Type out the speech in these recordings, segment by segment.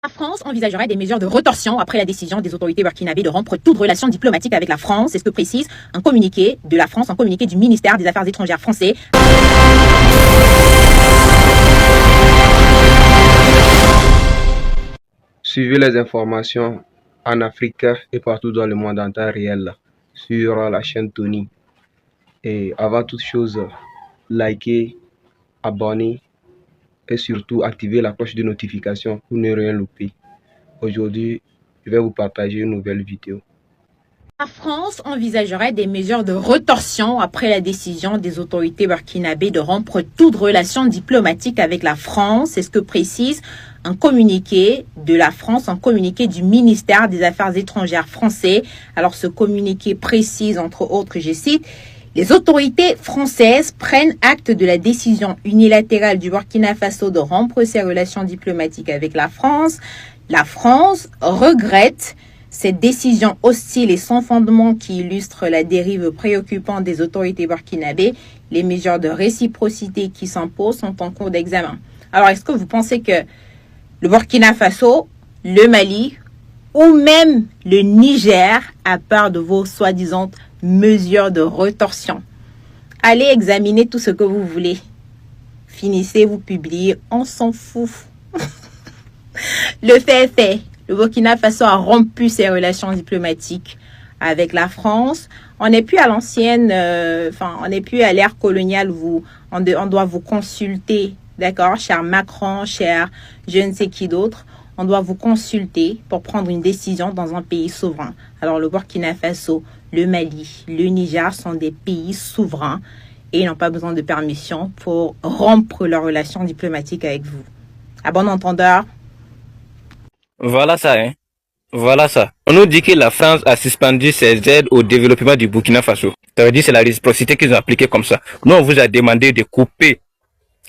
La France envisagerait des mesures de rétorsion après la décision des autorités burkinabées de rompre toute relation diplomatique avec la France. C'est ce que précise un communiqué de la France, un communiqué du ministère des Affaires étrangères français. Suivez les informations en Afrique et partout dans le monde en temps réel sur la chaîne Tony. Et avant toute chose, likez, abonnez et surtout activez la cloche de notification pour ne rien louper. Aujourd'hui, je vais vous partager une nouvelle vidéo. La France envisagerait des mesures de rétorsion après la décision des autorités burkinabées de rompre toute relation diplomatique avec la France. C'est ce que précise un communiqué de la France, un communiqué du ministère des Affaires étrangères français. Alors ce communiqué précise, entre autres, je cite, « Les autorités françaises prennent acte de la décision unilatérale du Burkina Faso de rompre ses relations diplomatiques avec la France. La France regrette cette décision hostile et sans fondement qui illustre la dérive préoccupante des autorités burkinabées. Les mesures de réciprocité qui s'imposent sont en cours d'examen. » Alors, est-ce que vous pensez que le Burkina Faso, le Mali ou même le Niger a peur de vos soi-disant mesures de rétorsion? Allez examiner tout ce que vous voulez. Finissez, vous publiez, on s'en fout. Le fait est fait. Le Burkina Faso a rompu ses relations diplomatiques avec la France. On n'est plus à l'ancienne, on n'est plus à l'ère coloniale où on doit vous consulter, d'accord, cher Macron, cher je ne sais qui d'autre. On doit vous consulter pour prendre une décision dans un pays souverain. Alors le Burkina Faso, le Mali, le Niger sont des pays souverains et ils n'ont pas besoin de permission pour rompre leurs relations diplomatiques avec vous. À bon entendeur. Voilà ça, hein. Voilà ça. On nous dit que la France a suspendu ses aides au développement du Burkina Faso. Ça veut dire que c'est la réciprocité qu'ils ont appliquée comme ça. Nous, on vous a demandé de couper.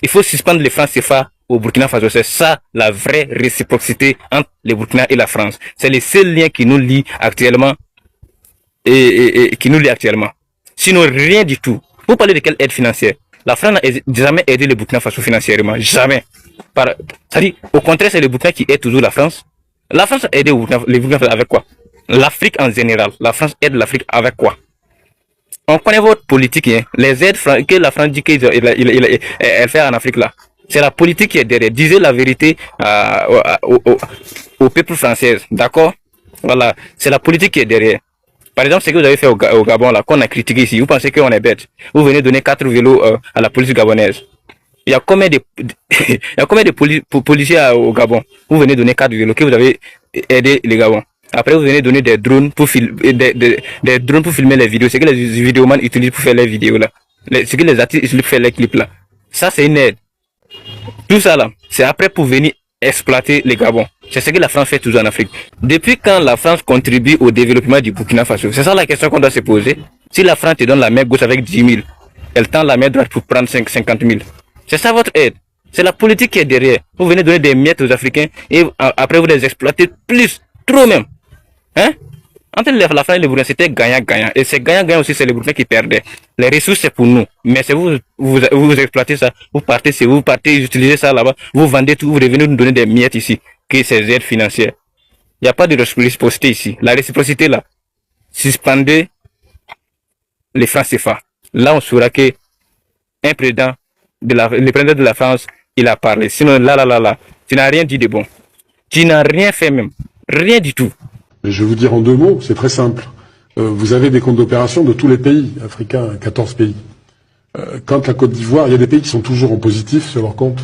Il faut suspendre les francs CFA au Burkina Faso. C'est ça la vraie réciprocité entre le Burkina et la France. C'est le seul lien qui nous lie actuellement et qui nous lie actuellement. Sinon, rien du tout. Vous parlez de quelle aide financière? La France n'a jamais aidé le Burkina Faso financièrement. Jamais. C'est-à-dire, au contraire, c'est le Burkina qui aide toujours la France. La France a aidé les Burkina Faso avec quoi? L'Afrique en général. La France aide l'Afrique avec quoi? On connaît votre politique, hein. Les aides que la France dit qu'elle fait en Afrique là. C'est la politique qui est derrière. Disez la vérité au peuple français. D'accord? Voilà. C'est la politique qui est derrière. Par exemple, ce que vous avez fait au Gabon là, qu'on a critiqué ici. Vous pensez qu'on est bête? Vous venez donner 4 vélos à la police gabonaise. Il y a combien de policiers au Gabon? Vous venez donner 4 vélos que vous avez aidé les Gabons. Après, vous venez donner des drones pour filmer les vidéos. C'est que les vidéomans utilisent pour faire les vidéos là. C'est que les artistes utilisent pour faire les clips là. Ça, c'est une aide. Tout ça là, c'est après pour venir exploiter les Gabons. C'est ce que la France fait toujours en Afrique. Depuis quand la France contribue au développement du Burkina Faso? C'est ça la question qu'on doit se poser. Si la France te donne la main gauche avec 10 000, elle tend la main droite pour prendre 50 000. C'est ça votre aide. C'est la politique qui est derrière. Vous venez donner des miettes aux Africains et après vous les exploitez plus, trop même. Hein? Entre la France et le Burkina, c'était gagnant-gagnant. Et c'est gagnant-gagnant aussi, c'est le Burkina qui perdait. Les ressources, c'est pour nous. Mais c'est vous exploitez ça. Vous partez, utilisez ça là-bas. Vous vendez tout, vous revenez nous donner des miettes ici. Que ces aides financières. Il n'y a pas de réciprocité ici. La réciprocité là, suspendez les francs CFA. Là, on saura que un président le président de la France, il a parlé. Sinon, là, tu n'as rien dit de bon. Tu n'as rien fait même. Rien du tout. Mais je vais vous dire en 2 mots, c'est très simple. Vous avez des comptes d'opération de tous les pays africains, 14 pays. Quand la Côte d'Ivoire, il y a des pays qui sont toujours en positif sur leur compte.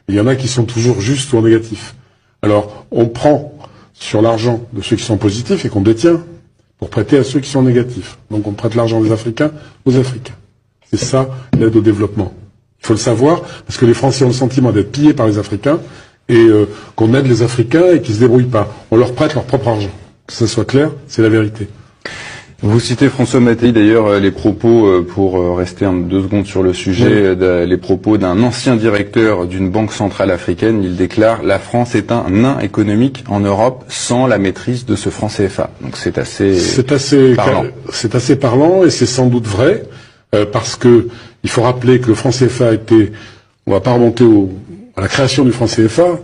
Il y en a qui sont toujours justes ou en négatif. Alors, on prend sur l'argent de ceux qui sont positifs et qu'on détient pour prêter à ceux qui sont négatifs. Donc on prête l'argent des Africains aux Africains. C'est ça l'aide au développement. Il faut le savoir, parce que les Français ont le sentiment d'être pillés par les Africains et qu'on aide les Africains et qu'ils se débrouillent pas. On leur prête leur propre argent. Que ça soit clair, c'est la vérité. Vous citez François Mattei d'ailleurs les propos, pour rester 2 secondes sur le sujet, les propos d'un ancien directeur d'une banque centrale africaine. Il déclare: la France est un nain économique en Europe sans la maîtrise de ce franc CFA. Donc c'est assez parlant. C'est assez parlant et c'est sans doute vrai, parce que il faut rappeler que le franc CFA a été, on va pas remonter à la création du franc CFA,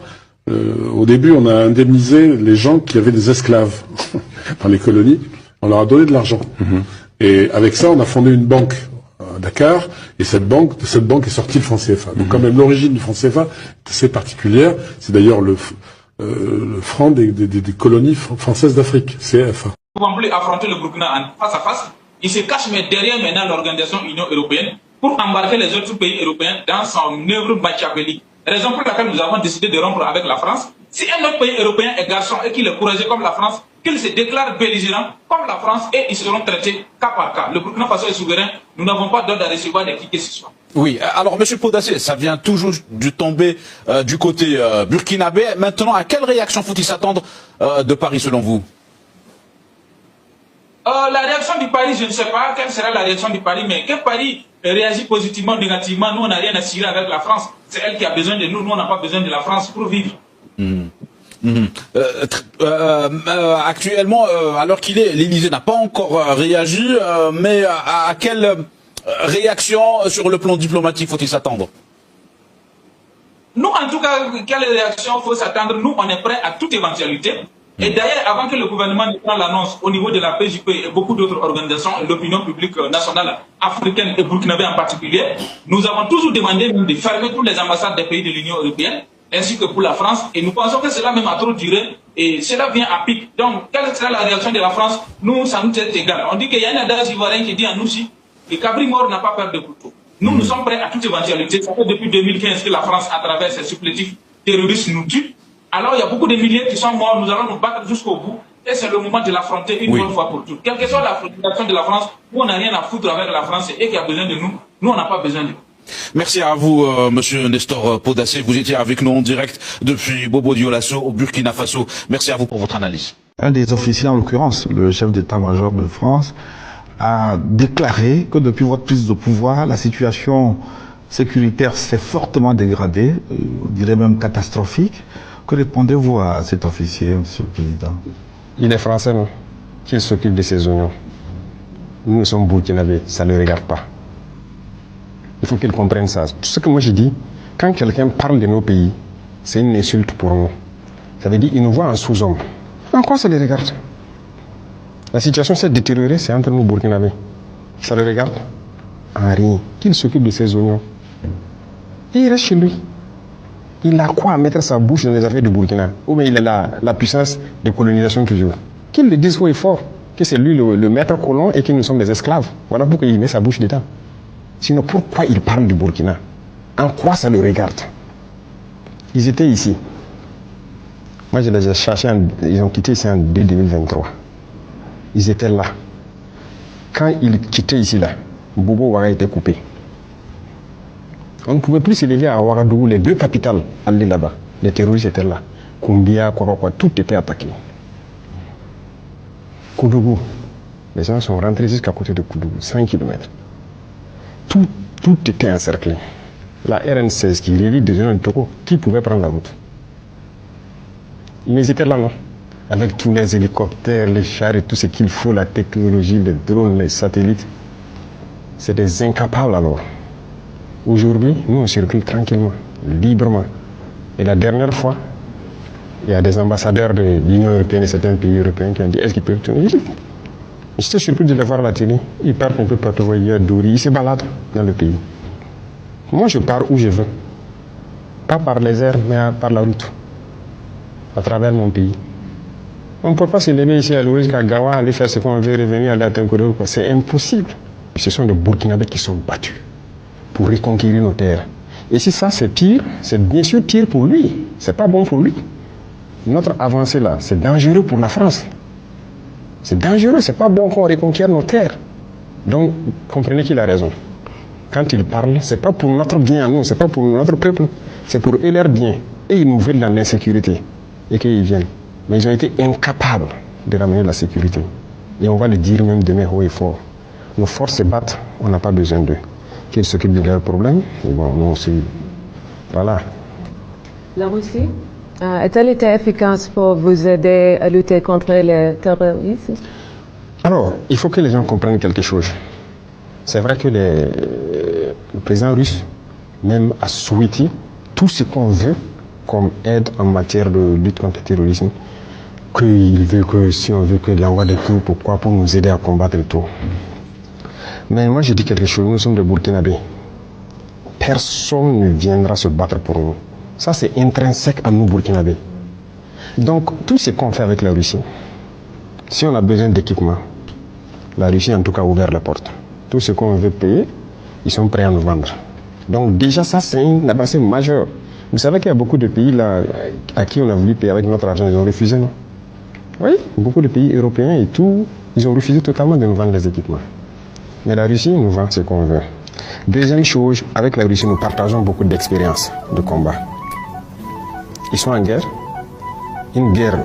Au début, on a indemnisé les gens qui avaient des esclaves dans les colonies. On leur a donné de l'argent. Et avec ça, on a fondé une banque à Dakar. Et de cette banque est sorti le franc CFA. Donc quand même, l'origine du franc CFA est assez particulière. C'est d'ailleurs le franc des colonies françaises d'Afrique, CFA. Nous ne pouvons plus affronter le Burkina en face à face. Il se cache mais derrière maintenant l'organisation Union européenne pour embarquer les autres pays européens dans son œuvre machiavélique. Raison pour laquelle nous avons décidé de rompre avec la France. Si un autre pays européen est garçon et qu'il est courageux comme la France, qu'il se déclare belligérant comme la France et ils seront traités cas par cas. Le Burkina Faso est souverain, nous n'avons pas d'ordre à recevoir de qui que ce soit. Oui, alors Monsieur Podassé, ça vient toujours de tomber du côté burkinabé. Maintenant, à quelle réaction faut-il s'attendre de Paris selon vous? La réaction du Paris, je ne sais pas quelle sera la réaction du Paris, mais que Paris réagit positivement ou négativement, nous on n'a rien à cirer avec la France. C'est elle qui a besoin de nous, nous on n'a pas besoin de la France pour vivre. Actuellement, alors qu'il est, l'Élysée n'a pas encore réagi, mais à quelle réaction sur le plan diplomatique faut-il s'attendre? Nous, en tout cas, quelle réaction faut s'attendre? Nous, on est prêts à toute éventualité. Et d'ailleurs, avant que le gouvernement ne prenne l'annonce au niveau de la PJP et beaucoup d'autres organisations, l'opinion publique nationale africaine et burkinabé en particulier, nous avons toujours demandé de fermer toutes les ambassades des pays de l'Union européenne, ainsi que pour la France. Et nous pensons que cela même a trop duré et cela vient à pic. Donc, quelle sera la réaction de la France? Nous, ça nous est égal. On dit qu'il y a un adage ivoirien qui dit en aussi, que Cabri mort n'a pas peur de couteau. Nous, nous sommes prêts à toute éventualité. Ça fait depuis 2015 que la France, à travers ses supplétifs terroristes, nous tue. Alors, il y a beaucoup de milliers qui sont morts. Nous allons nous battre jusqu'au bout. Et c'est le moment de l'affronter une bonne fois pour toutes. Quelle que soit la fondation de la France, nous, on n'a rien à foutre avec la France. Et qui a besoin de nous. Nous, on n'a pas besoin de nous. Merci à vous, Monsieur Nestor Podassé. Vous étiez avec nous en direct depuis Bobo Dioulasso au Burkina Faso. Merci à vous pour votre analyse. Un des officiers, en l'occurrence, le chef d'état-major de France, a déclaré que depuis votre prise de pouvoir, la situation sécuritaire s'est fortement dégradée, on dirait même catastrophique. Que répondez-vous à cet officier, Monsieur le Président? Il est français, non? Qu'il s'occupe de ses oignons. Nous sommes burkinabés, ça ne le regarde pas. Il faut qu'il comprenne ça. Tout ce que moi je dis, quand quelqu'un parle de nos pays, c'est une insulte pour nous. Ça veut dire qu'il nous voit en sous-homme. En quoi ça le regarde? La situation s'est détériorée, c'est entre nous burkinabés. Ça le regarde? En rien. Qu'il s'occupe de ses oignons. Et il reste chez lui. Il a quoi à mettre sa bouche dans les affaires du Burkina? Ou bien il a la puissance de colonisation toujours. Qu'il le dise haut et fort, que c'est lui le maître colon et que nous sommes des esclaves. Voilà pourquoi il met sa bouche dedans. Sinon, pourquoi il parle du Burkina? En quoi ça le regarde? Ils étaient ici. Moi, je les ai cherchés, ils ont quitté ici en 2023. Ils étaient là. Quand ils quittaient ici, là, Bobo Ouaga était coupé. On ne pouvait plus s'élever à Ouagadougou, les deux capitales, aller là-bas. Les terroristes étaient là. Koumbia, Korokwa, tout était attaqué. Koudougou, les gens sont rentrés jusqu'à côté de Koudougou, 5 km. Tout était encerclé. La RN16 qui relie des zones de Togo, qui pouvait prendre la route? Ils étaient là, non? Avec tous les hélicoptères, les chars et tout ce qu'il faut, la technologie, les drones, les satellites. C'est des incapables alors. Aujourd'hui, nous on circule tranquillement, librement. Et la dernière fois, il y a des ambassadeurs de l'Union européenne et certains pays européens qui ont dit est-ce qu'ils peuvent tourner? J'étais surpris de les voir à la télé. Ils partent un peu partout, il y a Douri, ils se baladent dans le pays. Moi je pars où je veux. Pas par les airs, mais par la route. À travers mon pays. On ne peut pas se lever ici à l'ouest, à Gawa, aller faire ce qu'on veut, revenir à la Tinkodo. C'est impossible. Ce sont des Burkinabés qui sont battus pour reconquérir nos terres. Et si ça c'est pire, c'est bien sûr pire pour lui. C'est pas bon pour lui. Notre avancée là, c'est dangereux pour la France. C'est dangereux, c'est pas bon qu'on reconquiert nos terres. Donc, comprenez qu'il a raison. Quand il parle, c'est pas pour notre bien à nous, c'est pas pour notre peuple, c'est pour eux leur bien. Et ils nous veulent dans l'insécurité. Et qu'ils viennent. Mais ils ont été incapables de ramener la sécurité. Et on va le dire même demain haut et fort. Nos forces se battent, on n'a pas besoin d'eux. Qu'ils s'occupent de leurs problèmes. Et bon, nous aussi. Voilà. La Russie a-t-elle été efficace pour vous aider à lutter contre les terroristes? Alors, il faut que les gens comprennent quelque chose. C'est vrai que le président russe même a souhaité tout ce qu'on veut comme aide en matière de lutte contre le terrorisme, qu'il veut que si on veut qu'il envoie des troupes, pourquoi, pour nous aider à combattre et tout. Mais moi je dis quelque chose, nous sommes des Burkinabés. Personne ne viendra se battre pour nous. Ça c'est intrinsèque à nous Burkinabés. Donc tout ce qu'on fait avec la Russie, si on a besoin d'équipement, la Russie en tout cas a ouvert la porte. Tout ce qu'on veut payer, ils sont prêts à nous vendre. Donc déjà ça c'est une avancée majeure. Vous savez qu'il y a beaucoup de pays là à qui on a voulu payer avec notre argent, ils ont refusé, non? Oui, beaucoup de pays européens et tout, ils ont refusé totalement de nous vendre les équipements. Mais la Russie nous vend ce qu'on veut. Deuxième chose, avec la Russie, nous partageons beaucoup d'expériences de combat. Ils sont en guerre, une guerre,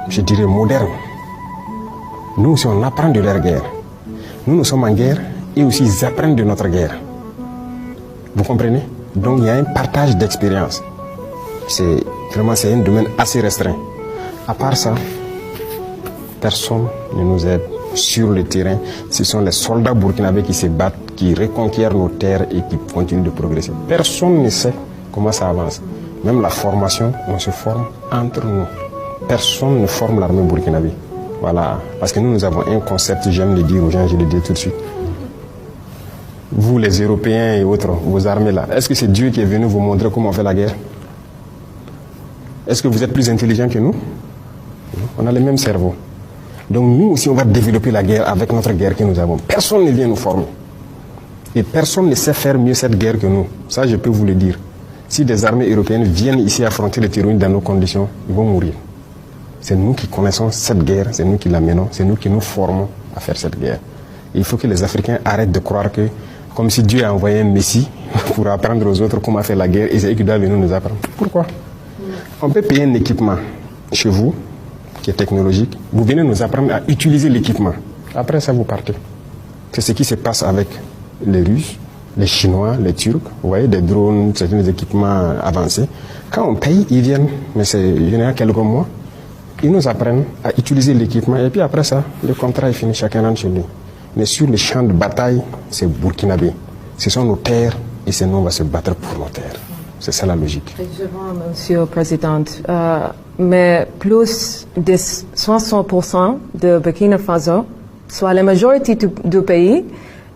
je dirais, moderne. Nous aussi, on apprend de leur guerre. Nous sommes en guerre et aussi ils apprennent de notre guerre. Vous comprenez? Donc il y a un partage d'expériences. C'est un domaine assez restreint. À part ça, personne ne nous aide sur le terrain. Ce sont les soldats burkinabés qui se battent, qui reconquièrent nos terres et qui continuent de progresser. Personne ne sait comment ça avance. Même la formation, on se forme entre nous. Personne ne forme l'armée burkinabé. Voilà. Parce que nous avons un concept, j'aime le dire aux gens, je le dis tout de suite. Vous les Européens et autres, vos armées là, est-ce que c'est Dieu qui est venu vous montrer comment on fait la guerre? Est-ce que vous êtes plus intelligents que nous? On a le même cerveau. Donc nous aussi, on va développer la guerre avec notre guerre que nous avons. Personne ne vient nous former. Et personne ne sait faire mieux cette guerre que nous. Ça, je peux vous le dire. Si des armées européennes viennent ici affronter les terroristes dans nos conditions, ils vont mourir. C'est nous qui connaissons cette guerre, c'est nous qui la menons, c'est nous qui nous formons à faire cette guerre. Et il faut que les Africains arrêtent de croire que, comme si Dieu a envoyé un Messie pour apprendre aux autres comment faire la guerre, et c'est eux qui doivent venir nous apprendre. Pourquoi? On peut payer un équipement chez vous, qui est technologique, vous venez nous apprendre à utiliser l'équipement. Après ça, vous partez. C'est ce qui se passe avec les Russes, les Chinois, les Turcs, vous voyez, des drones, certains équipements avancés. Quand on paye, ils viennent, mais il y en a quelques mois, ils nous apprennent à utiliser l'équipement, et puis après ça, le contrat est fini, chacun rentre chez lui. Mais sur le champ de bataille, c'est burkinabé. Ce sont nos terres, et c'est nous, on va se battre pour nos terres. C'est ça la logique. Monsieur le Président, mais plus de 60% de Burkina Faso, soit la majorité du pays,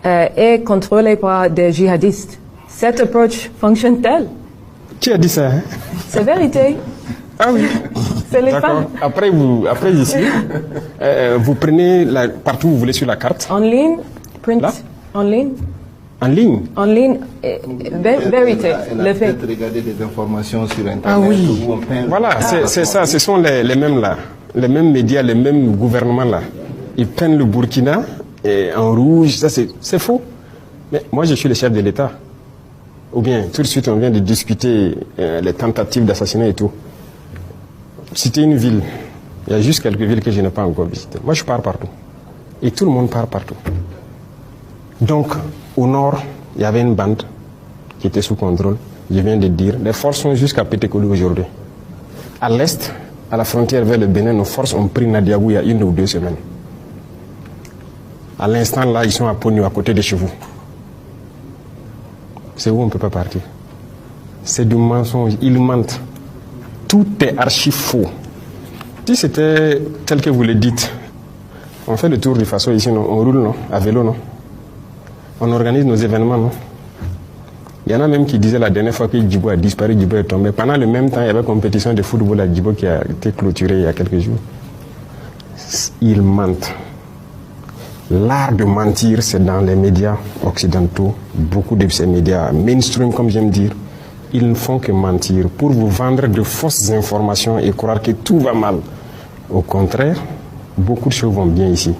est contrôlée par des djihadistes. Cette approche fonctionne-t-elle? Qui a dit ça? C'est vérité. Ah oui. C'est les femmes. Après ici, vous prenez partout où vous voulez sur la carte. En ligne, print, là? En ligne. En ligne? En ligne, vérité. Le fait de regarder des informations sur Internet. Ah oui. Voilà, c'est ça. Ce sont les mêmes là. Les mêmes médias, les mêmes gouvernements là. Ils peignent le Burkina en rouge. Ça, c'est faux. Mais moi, je suis le chef de l'État. Ou bien, tout de suite, on vient de discuter les tentatives d'assassinat et tout. Citer une ville. Il y a juste quelques villes que je n'ai pas encore visitées. Moi, je pars partout. Et tout le monde part partout. Donc, au nord, il y avait une bande qui était sous contrôle. Je viens de dire, les forces sont jusqu'à Pétékoulou aujourd'hui. À l'est, à la frontière vers le Bénin, nos forces ont pris Nadiagou il y a 1 ou 2 semaines. À l'instant, là, ils sont à Pognou, à côté de chez vous. C'est où on ne peut pas partir. C'est du mensonge. Ils mentent. Tout est archi faux. Si c'était tel que vous le dites, on fait le tour du Faso ici, non? On roule, non? À vélo, non? On organise nos événements, non? Il y en a même qui disaient la dernière fois que Djibo a disparu, Djibo est tombé. Pendant le même temps, il y avait une compétition de football à Djibo qui a été clôturée il y a quelques jours. Ils mentent. L'art de mentir, c'est dans les médias occidentaux. Beaucoup de ces médias mainstream, comme j'aime dire, ils ne font que mentir pour vous vendre de fausses informations et croire que tout va mal. Au contraire, beaucoup de choses vont bien ici.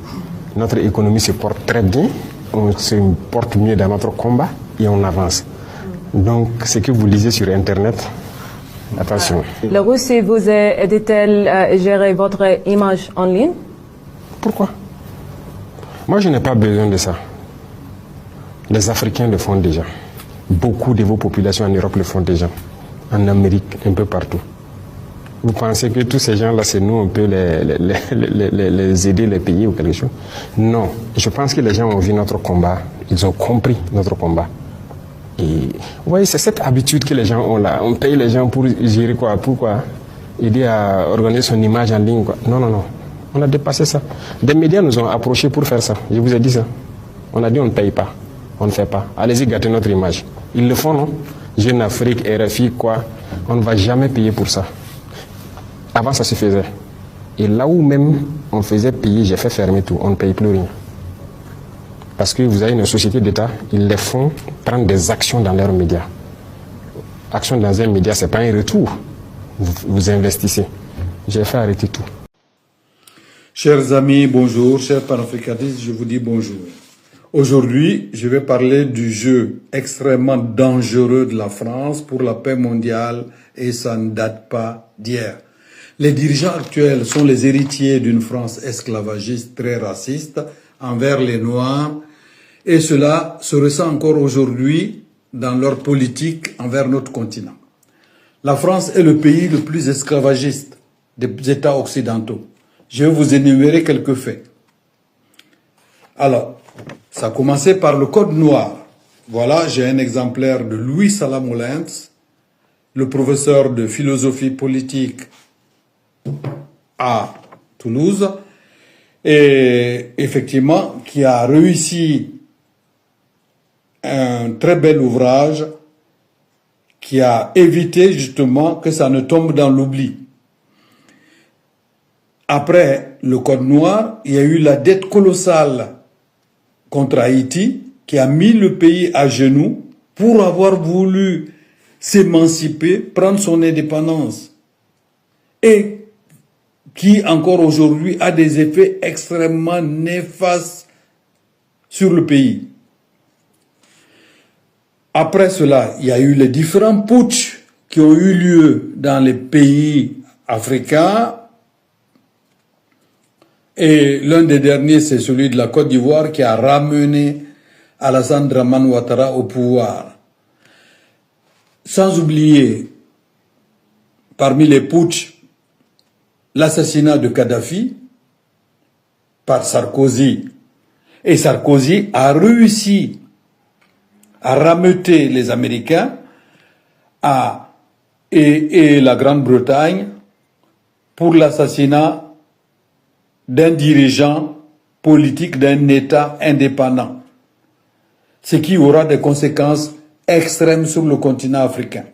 Notre économie se porte très bien, on se porte mieux dans notre combat et on avance. Donc, ce que vous lisez sur Internet, attention. La Russie vous aide-t-elle à gérer votre image en ligne? Pourquoi? Moi, je n'ai pas besoin de ça. Les Africains le font déjà. Beaucoup de vos populations en Europe le font déjà. En Amérique, un peu partout. Vous pensez que tous ces gens-là, c'est nous, on peut les aider, les payer ou quelque chose? Non. Je pense que les gens ont vu notre combat. Ils ont compris notre combat. Et vous voyez, c'est cette habitude que les gens ont là. On paye les gens pour gérer quoi? Pourquoi? Aider à organiser son image en ligne, quoi. Non, non, non. On a dépassé ça. Des médias nous ont approchés pour faire ça. Je vous ai dit ça. On a dit on ne paye pas. On ne fait pas. Allez-y gâter notre image. Ils le font, non? Jeune Afrique, RFI, quoi. On ne va jamais payer pour ça. Avant, ça se faisait. Et là où même on faisait payer, j'ai fait fermer tout. On ne paye plus rien. Parce que vous avez une société d'État, ils les font prendre des actions dans leurs médias. Action dans un média, ce n'est pas un retour. Vous investissez. J'ai fait arrêter tout. Chers amis, bonjour. Chers panafricanistes, je vous dis bonjour. Aujourd'hui, je vais parler du jeu extrêmement dangereux de la France pour la paix mondiale et ça ne date pas d'hier. Les dirigeants actuels sont les héritiers d'une France esclavagiste très raciste envers les Noirs et cela se ressent encore aujourd'hui dans leur politique envers notre continent. La France est le pays le plus esclavagiste des États occidentaux. Je vais vous énumérer quelques faits. Alors, ça a commencé par le Code noir. Voilà, j'ai un exemplaire de Louis Salamolens, le professeur de philosophie politique à Toulouse, et effectivement, qui a réussi un très bel ouvrage qui a évité justement que ça ne tombe dans l'oubli. Après le Code noir, il y a eu la dette colossale contre Haïti qui a mis le pays à genoux pour avoir voulu s'émanciper, prendre son indépendance et qui encore aujourd'hui a des effets extrêmement néfastes sur le pays. Après cela, il y a eu les différents putschs qui ont eu lieu dans les pays africains. Et l'un des derniers, c'est celui de la Côte d'Ivoire qui a ramené Alassane Dramane Ouattara au pouvoir. Sans oublier, parmi les putschs, l'assassinat de Kadhafi par Sarkozy. Et Sarkozy a réussi à rameuter les Américains et la Grande-Bretagne pour l'assassinat d'un dirigeant politique d'un État indépendant, ce qui aura des conséquences extrêmes sur le continent africain.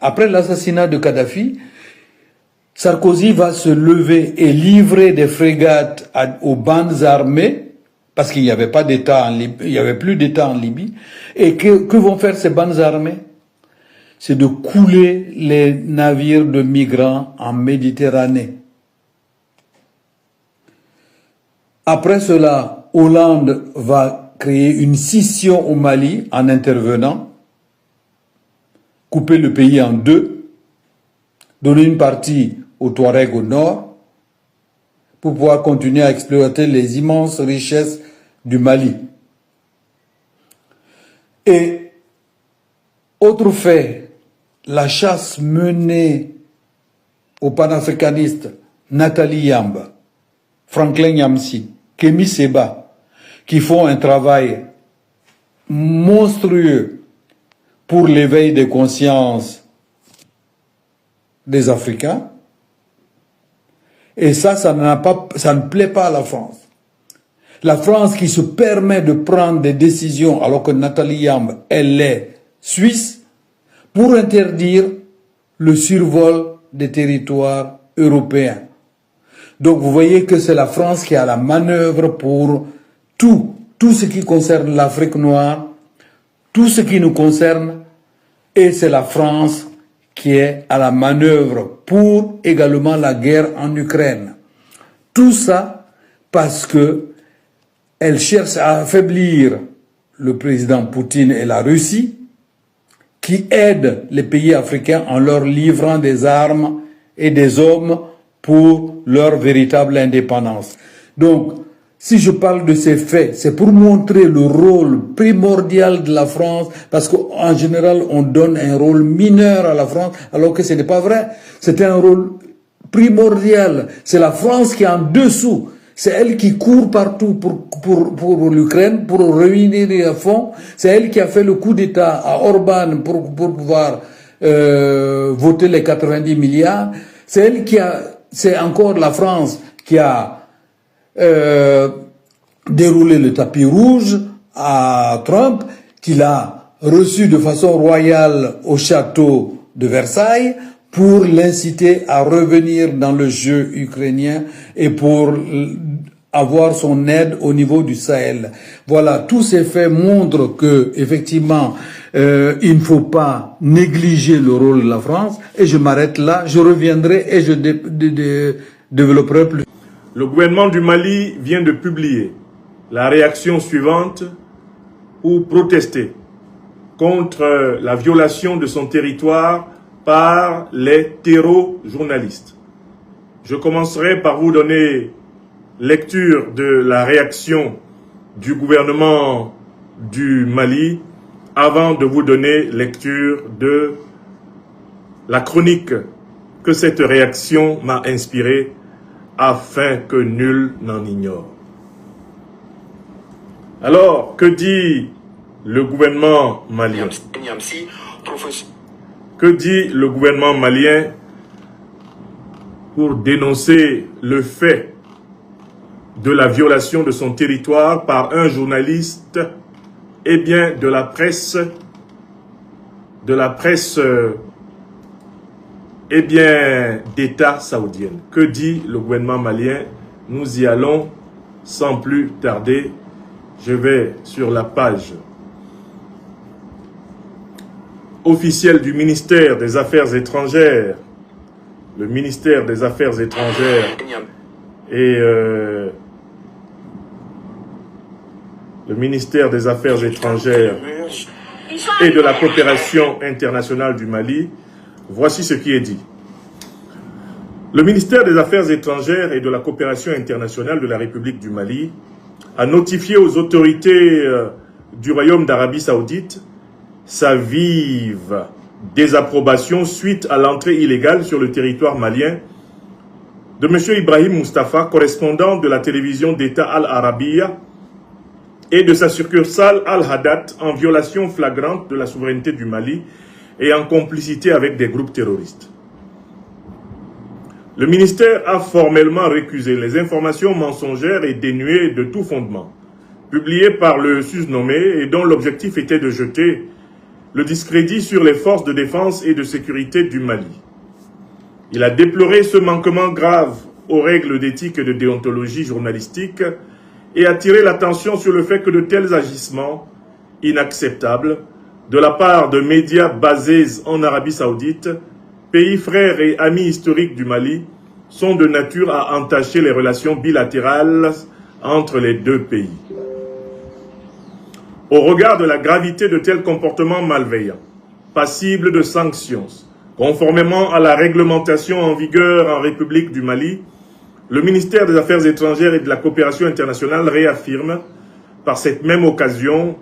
Après l'assassinat de Kadhafi, Sarkozy va se lever et livrer des frégates aux bandes armées, parce qu'il n'y avait pas d'État en Libye, il n'y avait plus d'État en Libye. Et que vont faire ces bandes armées? C'est de couler les navires de migrants en Méditerranée. Après cela, Hollande va créer une scission au Mali en intervenant, couper le pays en deux, donner une partie aux Touaregs au nord, pour pouvoir continuer à exploiter les immenses richesses du Mali. Et autre fait, la chasse menée aux panafricanistes Nathalie Yamba, Franklin Nyamsi, Kémy Séba, qui font un travail monstrueux pour l'éveil des consciences des Africains. Et ça ne plaît pas à la France. La France qui se permet de prendre des décisions alors que Nathalie Yamb, elle est suisse, pour interdire le survol des territoires européens. Donc vous voyez que c'est la France qui a la manœuvre pour tout ce qui concerne l'Afrique noire, tout ce qui nous concerne, et c'est la France qui est à la manœuvre pour également la guerre en Ukraine. Tout ça parce que elle cherche à affaiblir le président Poutine et la Russie, qui aident les pays africains en leur livrant des armes et des hommes pour leur véritable indépendance. Donc, si je parle de ces faits, c'est pour montrer le rôle primordial de la France, parce qu'en général, on donne un rôle mineur à la France, alors que ce n'est pas vrai. C'est un rôle primordial. C'est la France qui est en dessous. C'est elle qui court partout pour l'Ukraine, pour réunir les fonds. C'est elle qui a fait le coup d'État à Orban pour pouvoir voter les 90 milliards. C'est elle qui a, c'est encore la France qui a déroulé le tapis rouge à Trump, qui l'a reçu de façon royale au château de Versailles pour l'inciter à revenir dans le jeu ukrainien et pour avoir son aide au niveau du Sahel. Voilà, tous ces faits montrent que, effectivement, il ne faut pas négliger le rôle de la France. Et je m'arrête là, je reviendrai et je développerai plus. Le gouvernement du Mali vient de publier la réaction suivante pour protester contre la violation de son territoire par les terro-journalistes. Je commencerai par vous donner lecture de la réaction du gouvernement du Mali avant de vous donner lecture de la chronique que cette réaction m'a inspirée afin que nul n'en ignore. Alors, que dit le gouvernement malien? Que dit le gouvernement malien pour dénoncer le fait de la violation de son territoire par un journaliste, eh bien de la presse, eh bien d'État saoudienne. Que dit le gouvernement malien? Nous y allons sans plus tarder. Je vais sur la page officielle du ministère des Affaires étrangères. Le ministère des Affaires étrangères et le ministère des Affaires étrangères et de la coopération internationale du Mali. Voici ce qui est dit. Le ministère des Affaires étrangères et de la coopération internationale de la République du Mali a notifié aux autorités du Royaume d'Arabie Saoudite sa vive désapprobation suite à l'entrée illégale sur le territoire malien de M. Ibrahim Mustafa, correspondant de la télévision d'État Al-Arabiya et de sa succursale Al-Hadat en violation flagrante de la souveraineté du Mali et en complicité avec des groupes terroristes. Le ministère a formellement récusé les informations mensongères et dénuées de tout fondement, publiées par le susnommé et dont l'objectif était de jeter le discrédit sur les forces de défense et de sécurité du Mali. Il a déploré ce manquement grave aux règles d'éthique et de déontologie journalistique et attiré l'attention sur le fait que de tels agissements inacceptables de la part de médias basés en Arabie Saoudite, pays frères et amis historiques du Mali, sont de nature à entacher les relations bilatérales entre les deux pays. Au regard de la gravité de tels comportements malveillants, passibles de sanctions, conformément à la réglementation en vigueur en République du Mali, le ministère des Affaires étrangères et de la coopération internationale réaffirme, par cette même occasion,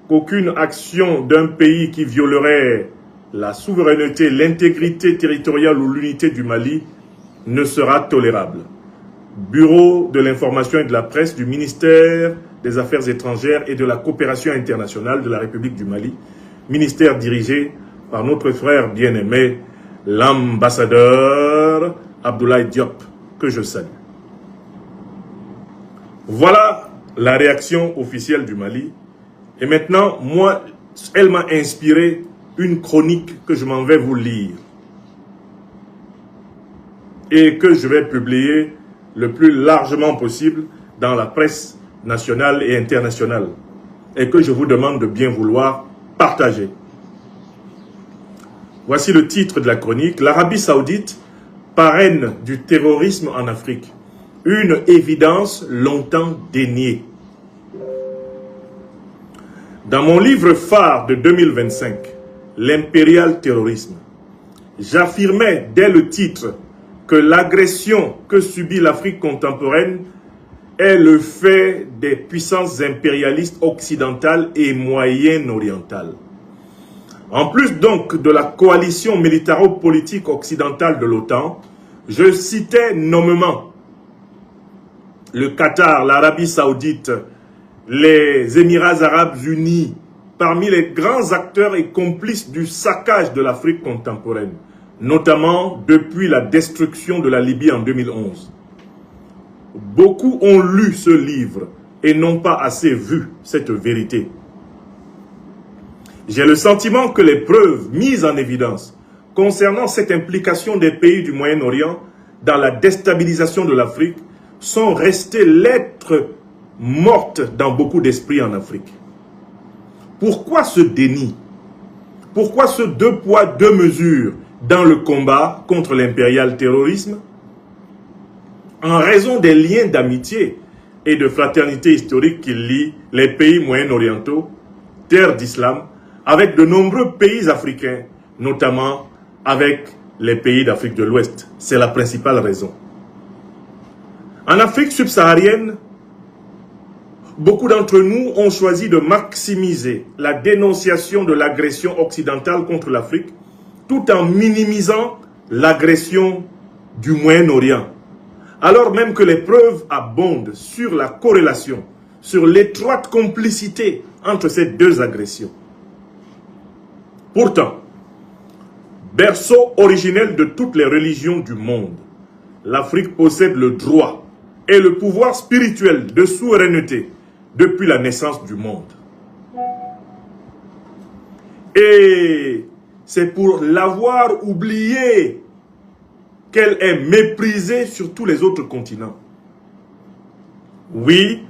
qu'aucune action d'un pays qui violerait la souveraineté, l'intégrité territoriale ou l'unité du Mali ne sera tolérable. Bureau de l'information et de la presse du ministère des Affaires étrangères et de la coopération internationale de la République du Mali, ministère dirigé par notre frère bien-aimé, l'ambassadeur Abdoulaye Diop, que je salue. Voilà la réaction officielle du Mali. Et maintenant, moi, elle m'a inspiré une chronique que je m'en vais vous lire et que je vais publier le plus largement possible dans la presse nationale et internationale et que je vous demande de bien vouloir partager. Voici le titre de la chronique. L'Arabie Saoudite, parraine du terrorisme en Afrique. Une évidence longtemps déniée. Dans mon livre phare de 2025, L'impérial terrorisme, j'affirmais dès le titre que l'agression que subit l'Afrique contemporaine est le fait des puissances impérialistes occidentales et moyen-orientales. En plus donc de la coalition militaro-politique occidentale de l'OTAN, je citais nommément le Qatar, l'Arabie Saoudite, les Émirats Arabes Unis, parmi les grands acteurs et complices du saccage de l'Afrique contemporaine, notamment depuis la destruction de la Libye en 2011. Beaucoup ont lu ce livre et n'ont pas assez vu cette vérité. J'ai le sentiment que les preuves mises en évidence concernant cette implication des pays du Moyen-Orient dans la déstabilisation de l'Afrique sont restées lettres mortes dans beaucoup d'esprits en Afrique. Pourquoi ce déni? Pourquoi ce deux poids, deux mesures dans le combat contre l'impérial terrorisme? En raison des liens d'amitié et de fraternité historique qui lient les pays moyen-orientaux, terres d'islam, avec de nombreux pays africains, notamment avec les pays d'Afrique de l'Ouest. C'est la principale raison. En Afrique subsaharienne, beaucoup d'entre nous ont choisi de maximiser la dénonciation de l'agression occidentale contre l'Afrique, tout en minimisant l'agression du Moyen-Orient. Alors même que les preuves abondent sur la corrélation, sur l'étroite complicité entre ces deux agressions. Pourtant, berceau originel de toutes les religions du monde, l'Afrique possède le droit et le pouvoir spirituel de souveraineté depuis la naissance du monde. Et c'est pour l'avoir oublié qu'elle est méprisée sur tous les autres continents. Oui,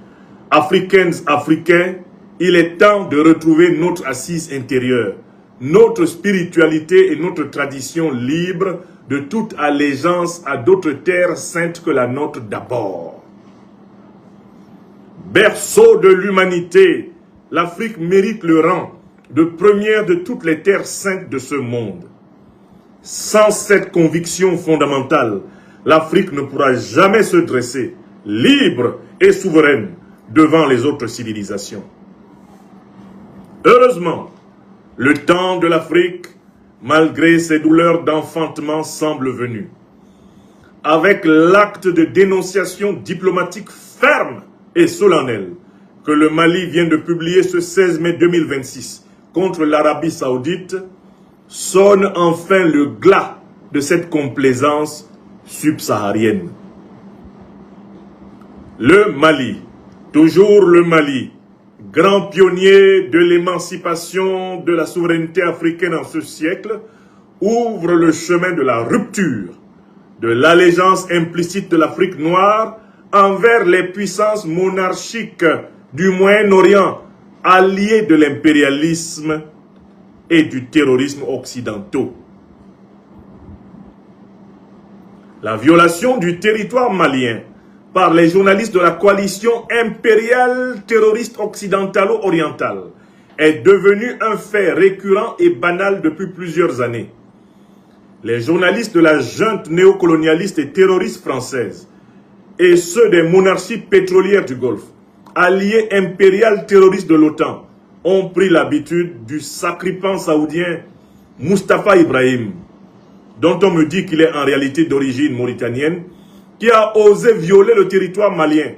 Africaines, Africains, il est temps de retrouver notre assise intérieure, notre spiritualité et notre tradition libre de toute allégeance à d'autres terres saintes que la nôtre d'abord. Berceau de l'humanité, l'Afrique mérite le rang de première de toutes les terres saintes de ce monde. Sans cette conviction fondamentale, l'Afrique ne pourra jamais se dresser, libre et souveraine, devant les autres civilisations. Heureusement, le temps de l'Afrique, malgré ses douleurs d'enfantement, semble venu. Avec l'acte de dénonciation diplomatique ferme et solennel que le Mali vient de publier ce 16 mai 2026 contre l'Arabie Saoudite, sonne enfin le glas de cette complaisance subsaharienne. Le Mali, toujours le Mali, grand pionnier de l'émancipation de la souveraineté africaine en ce siècle, ouvre le chemin de la rupture, de l'allégeance implicite de l'Afrique noire envers les puissances monarchiques du Moyen-Orient, alliées de l'impérialisme et du terrorisme occidentaux. La violation du territoire malien par les journalistes de la coalition impériale terroriste occidentalo-orientale est devenue un fait récurrent et banal depuis plusieurs années. Les journalistes de la junte néocolonialiste et terroriste française et ceux des monarchies pétrolières du Golfe, alliés impériales terroristes de l'OTAN, ont pris l'habitude du sacripant saoudien Mustafa Ibrahim, dont on me dit qu'il est en réalité d'origine mauritanienne, qui a osé violer le territoire malien,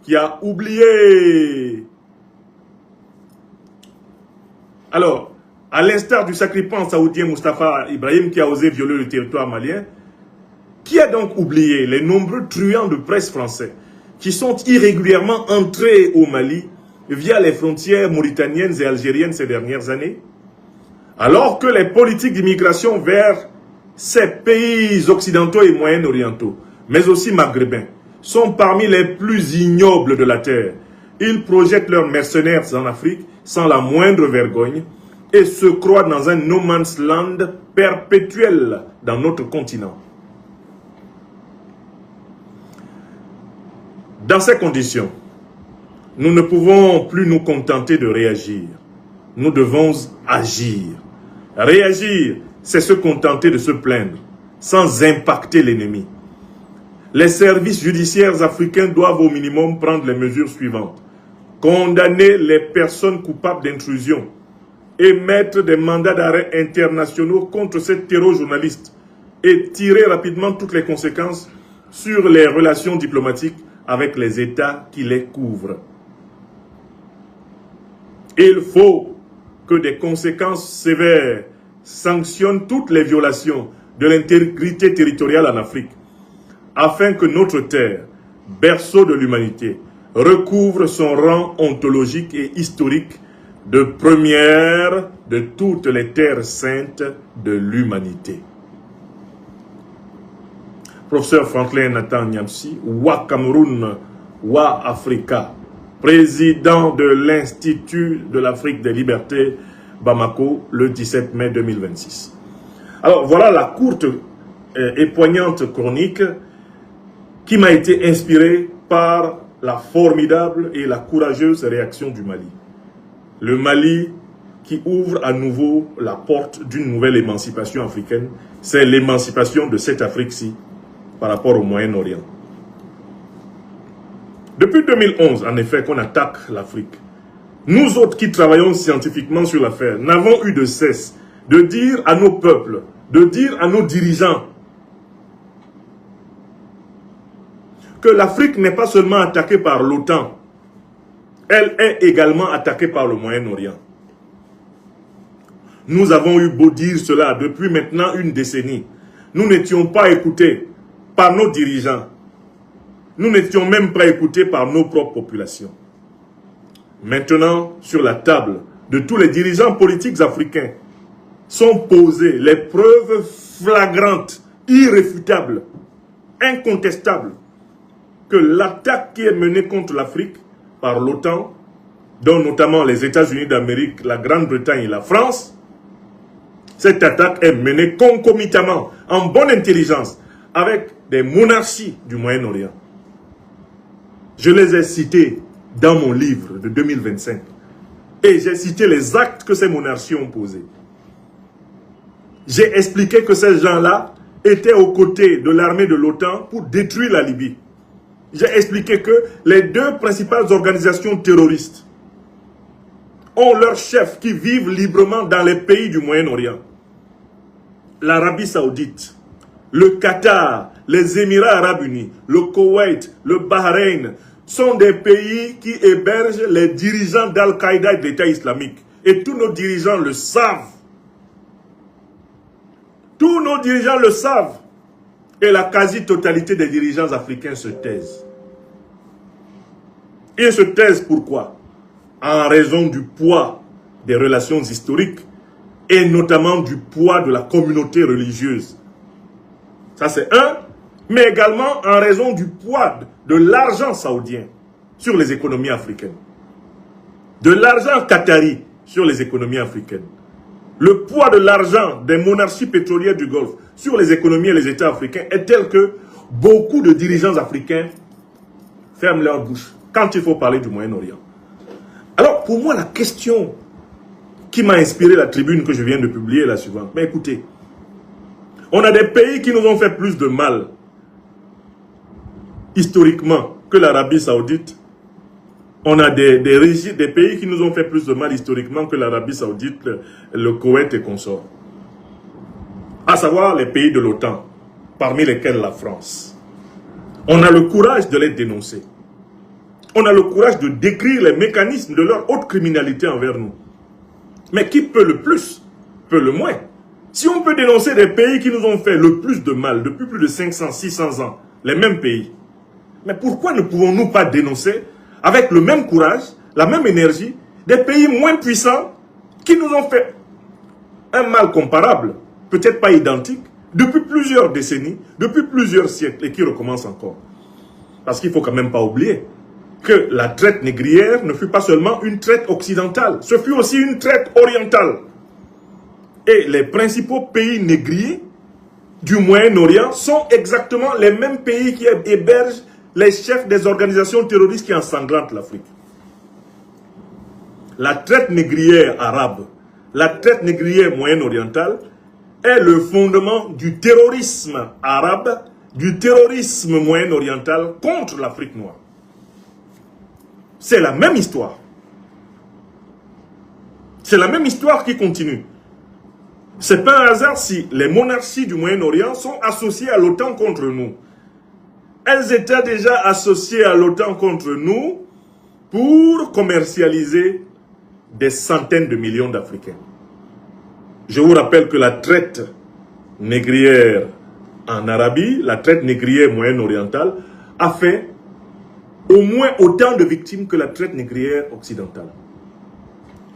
qui a oublié. Alors, à l'instar du sacripant saoudien Mustafa Ibrahim qui a osé violer le territoire malien, qui a donc oublié les nombreux truands de presse français qui sont irrégulièrement entrés au Mali via les frontières mauritaniennes et algériennes ces dernières années, alors que les politiques d'immigration vers ces pays occidentaux et moyen-orientaux, mais aussi maghrébins, sont parmi les plus ignobles de la terre. Ils projettent leurs mercenaires en Afrique sans la moindre vergogne et se croient dans un no man's land perpétuel dans notre continent. Dans ces conditions, nous ne pouvons plus nous contenter de réagir. Nous devons agir. Réagir, c'est se contenter de se plaindre, sans impacter l'ennemi. Les services judiciaires africains doivent au minimum prendre les mesures suivantes. Condamner les personnes coupables d'intrusion, émettre des mandats d'arrêt internationaux contre ces terror-journalistes et tirer rapidement toutes les conséquences sur les relations diplomatiques avec les États qui les couvrent. Il faut que des conséquences sévères sanctionnent toutes les violations de l'intégrité territoriale en Afrique, afin que notre terre, berceau de l'humanité, recouvre son rang ontologique et historique de première de toutes les terres saintes de l'humanité. Professeur Franklin Nathan Nyamsi, Wa Cameroun, Wa Africa, président de l'Institut de l'Afrique des Libertés, Bamako, le 17 mai 2026. Alors voilà la courte et poignante chronique qui m'a été inspirée par la formidable et la courageuse réaction du Mali. Le Mali qui ouvre à nouveau la porte d'une nouvelle émancipation africaine, c'est l'émancipation de cette Afrique-ci par rapport au Moyen-Orient. Depuis 2011, en effet, qu'on attaque l'Afrique, nous autres qui travaillons scientifiquement sur l'affaire, n'avons eu de cesse de dire à nos peuples, de dire à nos dirigeants que l'Afrique n'est pas seulement attaquée par l'OTAN, elle est également attaquée par le Moyen-Orient. Nous avons eu beau dire cela depuis maintenant une décennie. Nous n'étions pas écoutés par nos dirigeants. Nous n'étions même pas écoutés par nos propres populations. Maintenant, sur la table de tous les dirigeants politiques africains, sont posées les preuves flagrantes, irréfutables, incontestables, que l'attaque qui est menée contre l'Afrique par l'OTAN, dont notamment les États-Unis d'Amérique, la Grande-Bretagne et la France, cette attaque est menée concomitamment, en bonne intelligence, avec des monarchies du Moyen-Orient. Je les ai cités dans mon livre de 2025. Et j'ai cité les actes que ces monarchies ont posés. J'ai expliqué que ces gens-là étaient aux côtés de l'armée de l'OTAN pour détruire la Libye. J'ai expliqué que les deux principales organisations terroristes ont leurs chefs qui vivent librement dans les pays du Moyen-Orient. L'Arabie Saoudite, le Qatar, les Émirats Arabes Unis, le Koweït, le Bahreïn, sont des pays qui hébergent les dirigeants d'Al-Qaïda et de l'État islamique. Et tous nos dirigeants le savent. Tous nos dirigeants le savent. Et la quasi-totalité des dirigeants africains se taisent. Ils se taisent pourquoi? En raison du poids des relations historiques et notamment du poids de la communauté religieuse. Ça c'est un, mais également en raison du poids de l'argent saoudien sur les économies africaines. De l'argent qatari sur les économies africaines. Le poids de l'argent des monarchies pétrolières du Golfe sur les économies et les États africains est tel que beaucoup de dirigeants africains ferment leur bouche quand il faut parler du Moyen-Orient. Alors, pour moi, la question qui m'a inspiré la tribune que je viens de publier est la suivante. Mais écoutez, on a des pays qui nous ont fait plus de mal, historiquement, que l'Arabie Saoudite. On a des pays qui nous ont fait plus de mal historiquement que l'Arabie Saoudite, le Koweït et consorts. À savoir les pays de l'OTAN, parmi lesquels la France. On a le courage de les dénoncer. On a le courage de décrire les mécanismes de leur haute criminalité envers nous. Mais qui peut le plus, peut le moins. Si on peut dénoncer des pays qui nous ont fait le plus de mal depuis plus de 500, 600 ans, les mêmes pays, mais pourquoi ne pouvons-nous pas dénoncer avec le même courage, la même énergie, des pays moins puissants qui nous ont fait un mal comparable, peut-être pas identique, depuis plusieurs décennies, depuis plusieurs siècles, et qui recommence encore. Parce qu'il ne faut quand même pas oublier que la traite négrière ne fut pas seulement une traite occidentale, ce fut aussi une traite orientale. Et les principaux pays négriers du Moyen-Orient sont exactement les mêmes pays qui hébergent les chefs des organisations terroristes qui ensanglantent l'Afrique. La traite négrière arabe, la traite négrière moyen-orientale est le fondement du terrorisme arabe, du terrorisme moyen-oriental contre l'Afrique noire. C'est la même histoire. C'est la même histoire qui continue. Ce n'est pas un hasard si les monarchies du Moyen-Orient sont associées à l'OTAN contre nous. elles étaient déjà associées à l'OTAN contre nous pour commercialiser des centaines de millions d'Africains. Je vous rappelle que la traite négrière en Arabie, la traite négrière moyenne-orientale, a fait au moins autant de victimes que la traite négrière occidentale.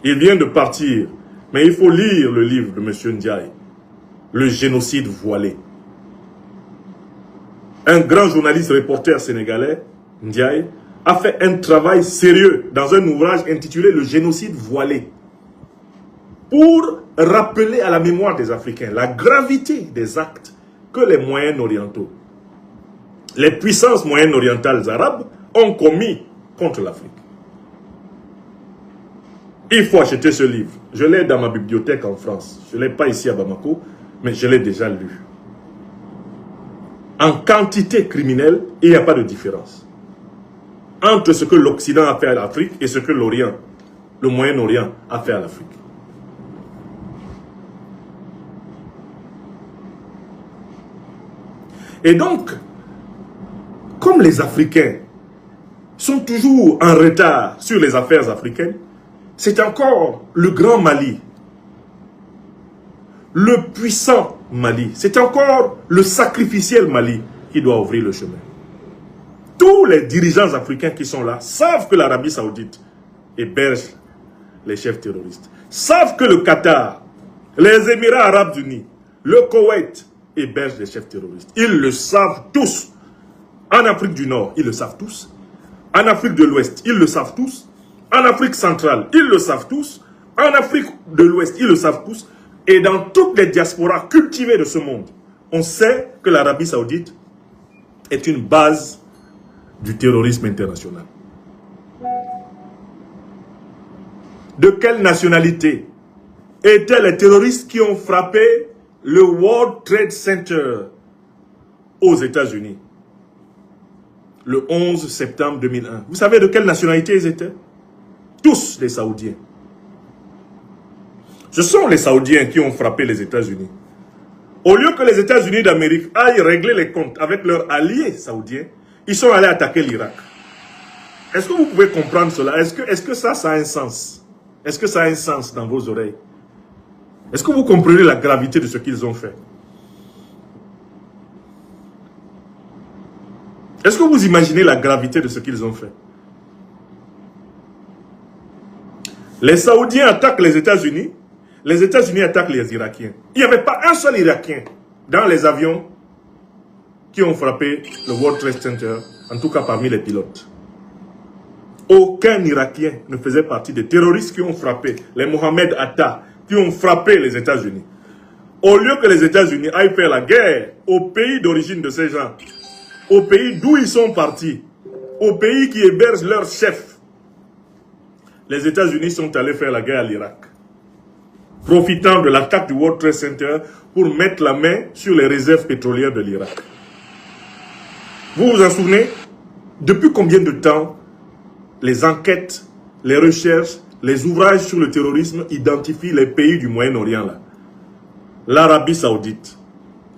Il vient de partir, mais il faut lire le livre de M. Ndiaye, Le génocide voilé. Un grand journaliste reporter sénégalais, Ndiaye, a fait un travail sérieux dans un ouvrage intitulé Le génocide voilé, pour rappeler à la mémoire des Africains la gravité des actes que les Moyen-Orientaux, les puissances moyen-orientales arabes ont commis contre l'Afrique. Il faut acheter ce livre. Je l'ai dans ma bibliothèque en France. Je ne l'ai pas ici à Bamako, mais je l'ai déjà lu. En quantité criminelle, il n'y a pas de différence entre ce que l'Occident a fait à l'Afrique et ce que l'Orient, le Moyen-Orient, a fait à l'Afrique. Et donc, comme les Africains sont toujours en retard sur les affaires africaines, c'est encore le grand Mali, le puissant Mali, c'est encore le sacrificiel Mali qui doit ouvrir le chemin. Tous les dirigeants africains qui sont là savent que l'Arabie Saoudite héberge les chefs terroristes, savent que le Qatar, les Émirats Arabes Unis, le Koweït hébergent les chefs terroristes. Ils le savent tous. En Afrique du Nord, ils le savent tous. En Afrique de l'Ouest, ils le savent tous. En Afrique centrale, ils le savent tous. En Afrique de l'Ouest, ils le savent tous. Et dans toutes les diasporas cultivées de ce monde, on sait que l'Arabie Saoudite est une base du terrorisme international. De quelle nationalité étaient les terroristes qui ont frappé le World Trade Center aux États-Unis le 11 septembre 2001? Vous savez de quelle nationalité ils étaient? Tous des Saoudiens. Ce sont les Saoudiens qui ont frappé les États-Unis. Au lieu que les États-Unis d'Amérique aillent régler les comptes avec leurs alliés saoudiens, ils sont allés attaquer l'Irak. Est-ce que vous pouvez comprendre cela? Est-ce que ça a un sens? Est-ce que ça a un sens dans vos oreilles? Est-ce que vous comprenez la gravité de ce qu'ils ont fait? Est-ce que vous imaginez la gravité de ce qu'ils ont fait? Les Saoudiens attaquent les États-Unis attaquent les Irakiens. Il n'y avait pas un seul Irakien dans les avions qui ont frappé le World Trade Center, en tout cas parmi les pilotes. Aucun Irakien ne faisait partie des terroristes qui ont frappé, les Mohamed Atta, qui ont frappé les États-Unis. Au lieu que les États-Unis aillent faire la guerre au pays d'origine de ces gens, au pays d'où ils sont partis, au pays qui héberge leurs chefs, les États-Unis sont allés faire la guerre à l'Irak, profitant de l'attaque du World Trade Center pour mettre la main sur les réserves pétrolières de l'Irak. Vous vous en souvenez? Depuis combien de temps les enquêtes, les recherches, les ouvrages sur le terrorisme identifient les pays du Moyen-Orient là? L'Arabie Saoudite,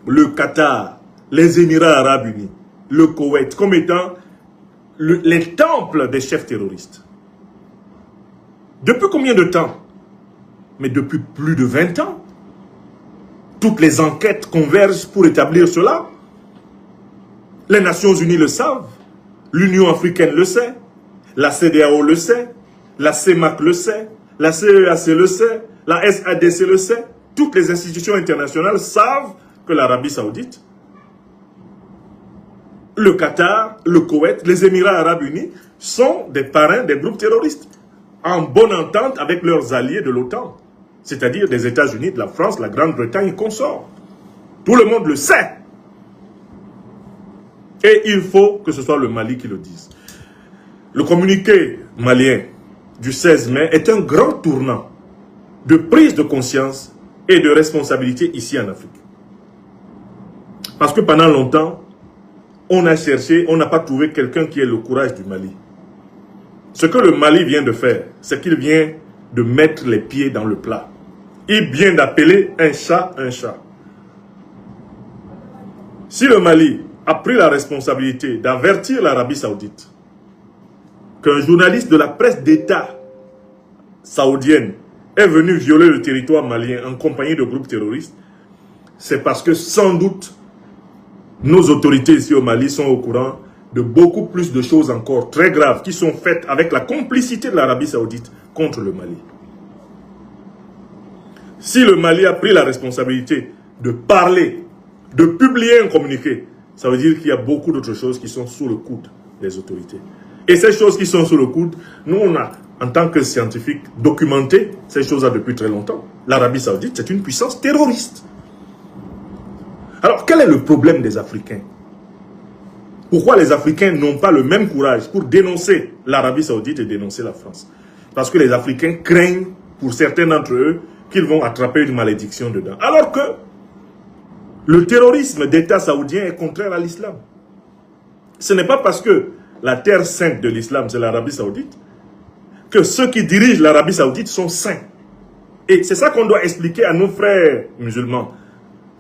le Qatar, les Émirats Arabes Unis, le Koweït, comme étant les temples des chefs terroristes. Depuis combien de temps? Mais depuis plus de 20 ans. Toutes les enquêtes convergent pour établir cela. Les Nations Unies le savent, l'Union africaine le sait, la CEDEAO le sait, la CEMAC le sait, la CEAC le sait, la SADC le sait. Toutes les institutions internationales savent que l'Arabie Saoudite, le Qatar, le Koweït, les Émirats Arabes Unis sont des parrains des groupes terroristes, en bonne entente avec leurs alliés de l'OTAN, c'est-à-dire des États-Unis, de la France, la Grande-Bretagne et consorts. Tout le monde le sait. Et il faut que ce soit le Mali qui le dise. Le communiqué malien du 16 mai est un grand tournant de prise de conscience et de responsabilité ici en Afrique. Parce que pendant longtemps, on a cherché, on n'a pas trouvé quelqu'un qui ait le courage du Mali. Ce que le Mali vient de faire, c'est qu'il vient de mettre les pieds dans le plat. Il vient d'appeler un chat un chat. Si le Mali a pris la responsabilité d'avertir l'Arabie Saoudite qu'un journaliste de la presse d'État saoudienne est venu violer le territoire malien en compagnie de groupes terroristes, c'est parce que sans doute nos autorités ici au Mali sont au courant de beaucoup plus de choses encore très graves qui sont faites avec la complicité de l'Arabie Saoudite contre le Mali. Si le Mali a pris la responsabilité de parler, de publier un communiqué, ça veut dire qu'il y a beaucoup d'autres choses qui sont sous le coude des autorités. Et ces choses qui sont sous le coude, nous on a, en tant que scientifiques, documenté ces choses-là depuis très longtemps. L'Arabie Saoudite, c'est une puissance terroriste. Alors, quel est le problème des Africains? Pourquoi les Africains n'ont pas le même courage pour dénoncer l'Arabie Saoudite et dénoncer la France? Parce que les Africains craignent, pour certains d'entre eux, qu'ils vont attraper une malédiction dedans. Alors que le terrorisme d'État saoudien est contraire à l'islam. Ce n'est pas parce que la terre sainte de l'islam, c'est l'Arabie Saoudite, que ceux qui dirigent l'Arabie Saoudite sont saints. Et c'est ça qu'on doit expliquer à nos frères musulmans,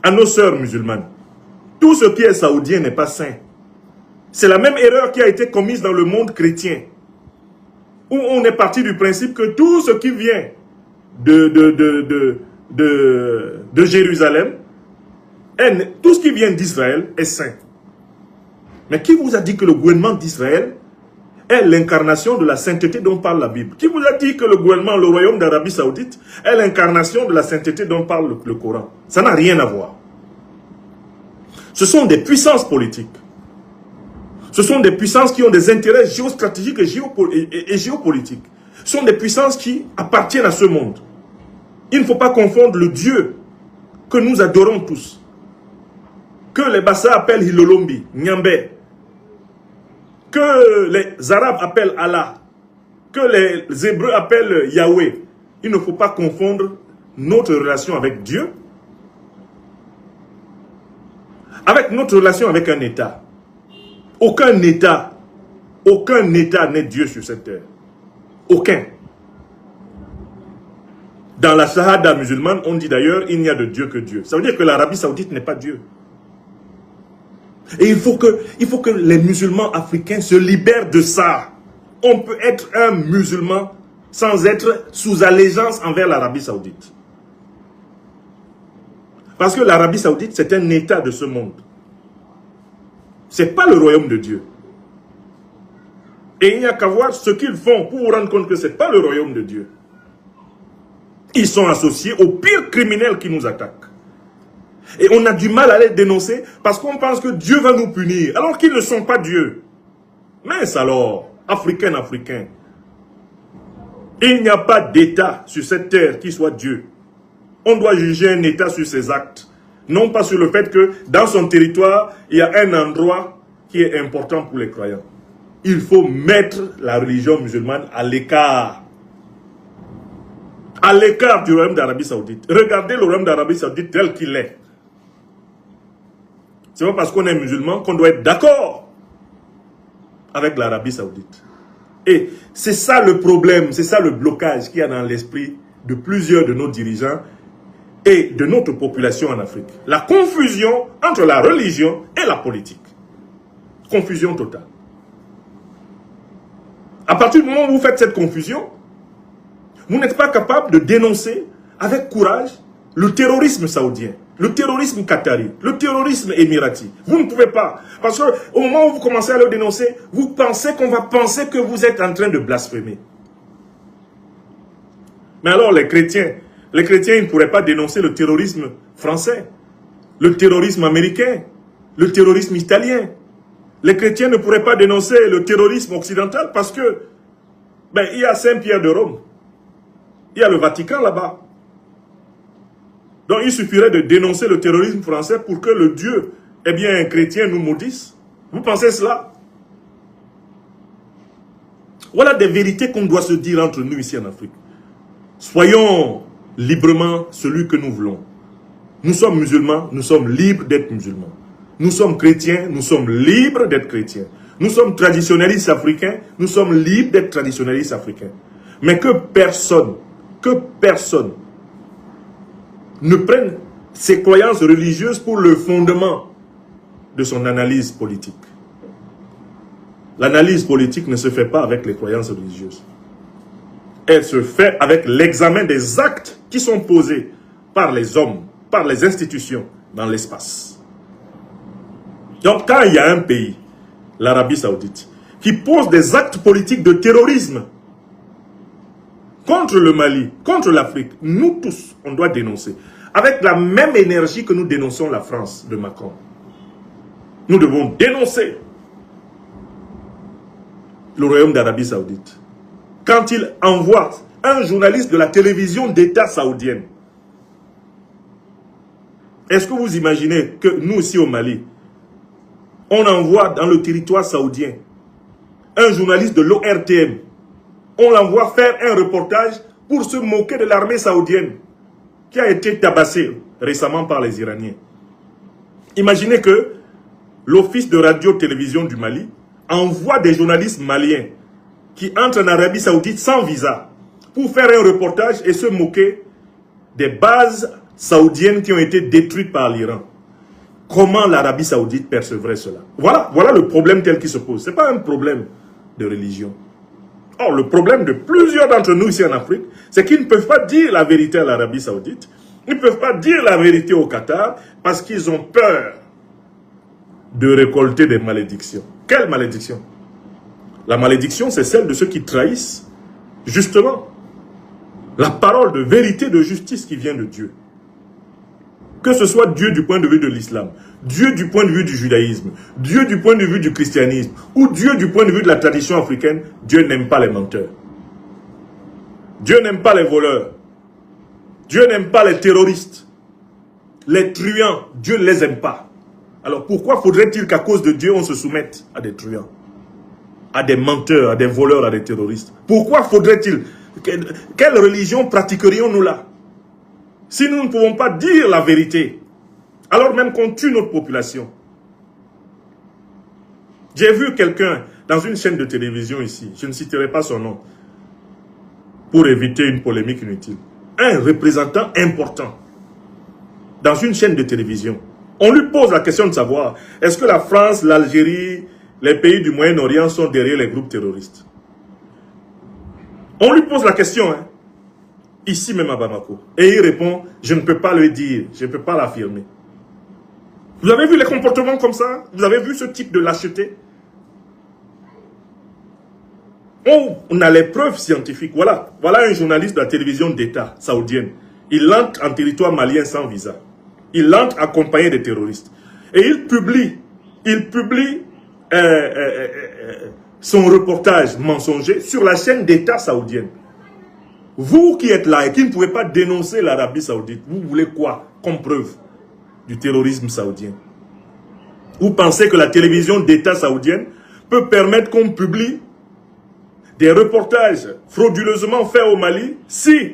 à nos sœurs musulmanes. Tout ce qui est saoudien n'est pas saint. C'est la même erreur qui a été commise dans le monde chrétien, où on est parti du principe que tout ce qui vient de Jérusalem, tout ce qui vient d'Israël est saint. Mais qui vous a dit que le gouvernement d'Israël est l'incarnation de la sainteté dont parle la Bible? Qui vous a dit que le gouvernement, le royaume d'Arabie Saoudite est l'incarnation de la sainteté dont parle le Coran? Ça n'a rien à voir. Ce sont des puissances politiques. Ce sont des puissances qui ont des intérêts géostratégiques et géopolitiques. Ce sont des puissances qui appartiennent à ce monde. Il ne faut pas confondre le Dieu que nous adorons tous, que les Bassa appellent Hilolombi, Nyambe, que les Arabes appellent Allah, que les Hébreux appellent Yahweh. Il ne faut pas confondre notre relation avec Dieu avec notre relation avec un État. Aucun État n'est Dieu sur cette terre. Aucun. Dans la Shahada musulmane, on dit d'ailleurs, il n'y a de Dieu que Dieu. Ça veut dire que l'Arabie Saoudite n'est pas Dieu. Et il faut que les musulmans africains se libèrent de ça. On peut être un musulman sans être sous allégeance envers l'Arabie Saoudite. Parce que l'Arabie Saoudite, c'est un État de ce monde. Ce n'est pas le royaume de Dieu. Et il n'y a qu'à voir ce qu'ils font pour vous rendre compte que ce n'est pas le royaume de Dieu. Ils sont associés aux pires criminels qui nous attaquent. Et on a du mal à les dénoncer parce qu'on pense que Dieu va nous punir, alors qu'ils ne sont pas Dieu. Mais alors, Africains, il n'y a pas d'État sur cette terre qui soit Dieu. On doit juger un État sur ses actes, non pas sur le fait que dans son territoire, il y a un endroit qui est important pour les croyants. Il faut mettre la religion musulmane à l'écart. À l'écart du royaume d'Arabie Saoudite. Regardez le royaume d'Arabie Saoudite tel qu'il est. Ce n'est pas parce qu'on est musulman qu'on doit être d'accord avec l'Arabie Saoudite. Et c'est ça le problème, c'est ça le blocage qu'il y a dans l'esprit de plusieurs de nos dirigeants et de notre population en Afrique. La confusion entre la religion et la politique. Confusion totale. À partir du moment où vous faites cette confusion, vous n'êtes pas capable de dénoncer avec courage le terrorisme saoudien, le terrorisme qatari, le terrorisme émirati. Vous ne pouvez pas. Parce qu'au moment où vous commencez à le dénoncer, vous pensez qu'on va penser que vous êtes en train de blasphémer. Mais alors les chrétiens, ils ne pourraient pas dénoncer le terrorisme français, le terrorisme américain, le terrorisme italien. Les chrétiens ne pourraient pas dénoncer le terrorisme occidental parce que il y a Saint-Pierre de Rome. Il y a le Vatican là-bas. Donc il suffirait de dénoncer le terrorisme français pour que le Dieu, un chrétien nous maudisse. Vous pensez cela? Voilà des vérités qu'on doit se dire entre nous ici en Afrique. Soyons librement celui que nous voulons. Nous sommes musulmans, nous sommes libres d'être musulmans. Nous sommes chrétiens, nous sommes libres d'être chrétiens. Nous sommes traditionnalistes africains, nous sommes libres d'être traditionnalistes africains. Mais que personne ne prenne ses croyances religieuses pour le fondement de son analyse politique. L'analyse politique ne se fait pas avec les croyances religieuses. Elle se fait avec l'examen des actes qui sont posés par les hommes, par les institutions dans l'espace. Donc quand il y a un pays, l'Arabie Saoudite, qui pose des actes politiques de terrorisme contre le Mali, contre l'Afrique, nous tous, on doit dénoncer. Avec la même énergie que nous dénonçons la France de Macron. Nous devons dénoncer le royaume d'Arabie Saoudite. Quand il envoie un journaliste de la télévision d'État saoudienne, est-ce que vous imaginez que nous aussi au Mali, on envoie dans le territoire saoudien un journaliste de l'ORTM, on l'envoie faire un reportage pour se moquer de l'armée saoudienne qui a été tabassée récemment par les Iraniens. Imaginez que l'Office de radio-télévision du Mali envoie des journalistes maliens qui entrent en Arabie Saoudite sans visa pour faire un reportage et se moquer des bases saoudiennes qui ont été détruites par l'Iran. Comment l'Arabie Saoudite percevrait cela? Voilà le problème tel qu'il se pose. Ce n'est pas un problème de religion. Or, le problème de plusieurs d'entre nous ici en Afrique, c'est qu'ils ne peuvent pas dire la vérité à l'Arabie Saoudite. Ils ne peuvent pas dire la vérité au Qatar parce qu'ils ont peur de récolter des malédictions. Quelle malédiction? La malédiction, c'est celle de ceux qui trahissent justement la parole de vérité, de justice qui vient de Dieu. Que ce soit Dieu du point de vue de l'islam, Dieu du point de vue du judaïsme, Dieu du point de vue du christianisme, ou Dieu du point de vue de la tradition africaine, Dieu n'aime pas les menteurs. Dieu n'aime pas les voleurs. Dieu n'aime pas les terroristes. Les truands, Dieu ne les aime pas. Alors pourquoi faudrait-il qu'à cause de Dieu, on se soumette à des truands, à des menteurs, à des voleurs, à des terroristes? Pourquoi faudrait-il? Quelle religion pratiquerions-nous là? Si nous ne pouvons pas dire la vérité, alors même qu'on tue notre population. J'ai vu quelqu'un dans une chaîne de télévision ici, je ne citerai pas son nom, pour éviter une polémique inutile. Un représentant important dans une chaîne de télévision. On lui pose la question de savoir, est-ce que la France, l'Algérie, les pays du Moyen-Orient sont derrière les groupes terroristes? On lui pose la question, hein, ici même à Bamako. Et il répond, je ne peux pas le dire, je ne peux pas l'affirmer. Vous avez vu les comportements comme ça? Vous avez vu ce type de lâcheté? On a les preuves scientifiques. Voilà un journaliste de la télévision d'État saoudienne. Il entre en territoire malien sans visa. Il entre accompagné des terroristes. Et il publie son reportage mensonger sur la chaîne d'État saoudienne. Vous qui êtes là et qui ne pouvez pas dénoncer l'Arabie Saoudite, vous voulez quoi comme preuve du terrorisme saoudien? Vous pensez que la télévision d'État saoudienne peut permettre qu'on publie des reportages frauduleusement faits au Mali si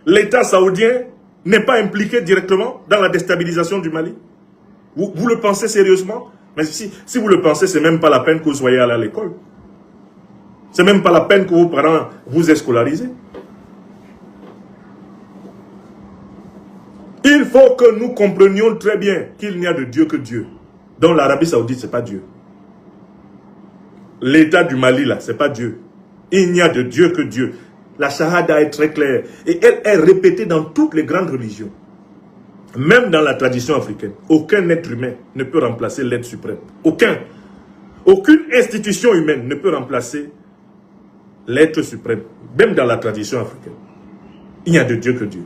l'État saoudien n'est pas impliqué directement dans la déstabilisation du Mali? Vous le pensez sérieusement? Mais si vous le pensez, c'est même pas la peine que vous soyez allé à l'école. C'est même pas la peine que vos parents vous aient scolarisé. Il faut que nous comprenions très bien qu'il n'y a de Dieu que Dieu. Donc l'Arabie Saoudite, ce n'est pas Dieu. L'État du Mali, là, ce n'est pas Dieu. Il n'y a de Dieu que Dieu. La Shahada est très claire. Et elle est répétée dans toutes les grandes religions. Même dans la tradition africaine. Aucun être humain ne peut remplacer l'être suprême. Aucun. Aucune institution humaine ne peut remplacer l'être suprême. Même dans la tradition africaine. Il n'y a de Dieu que Dieu.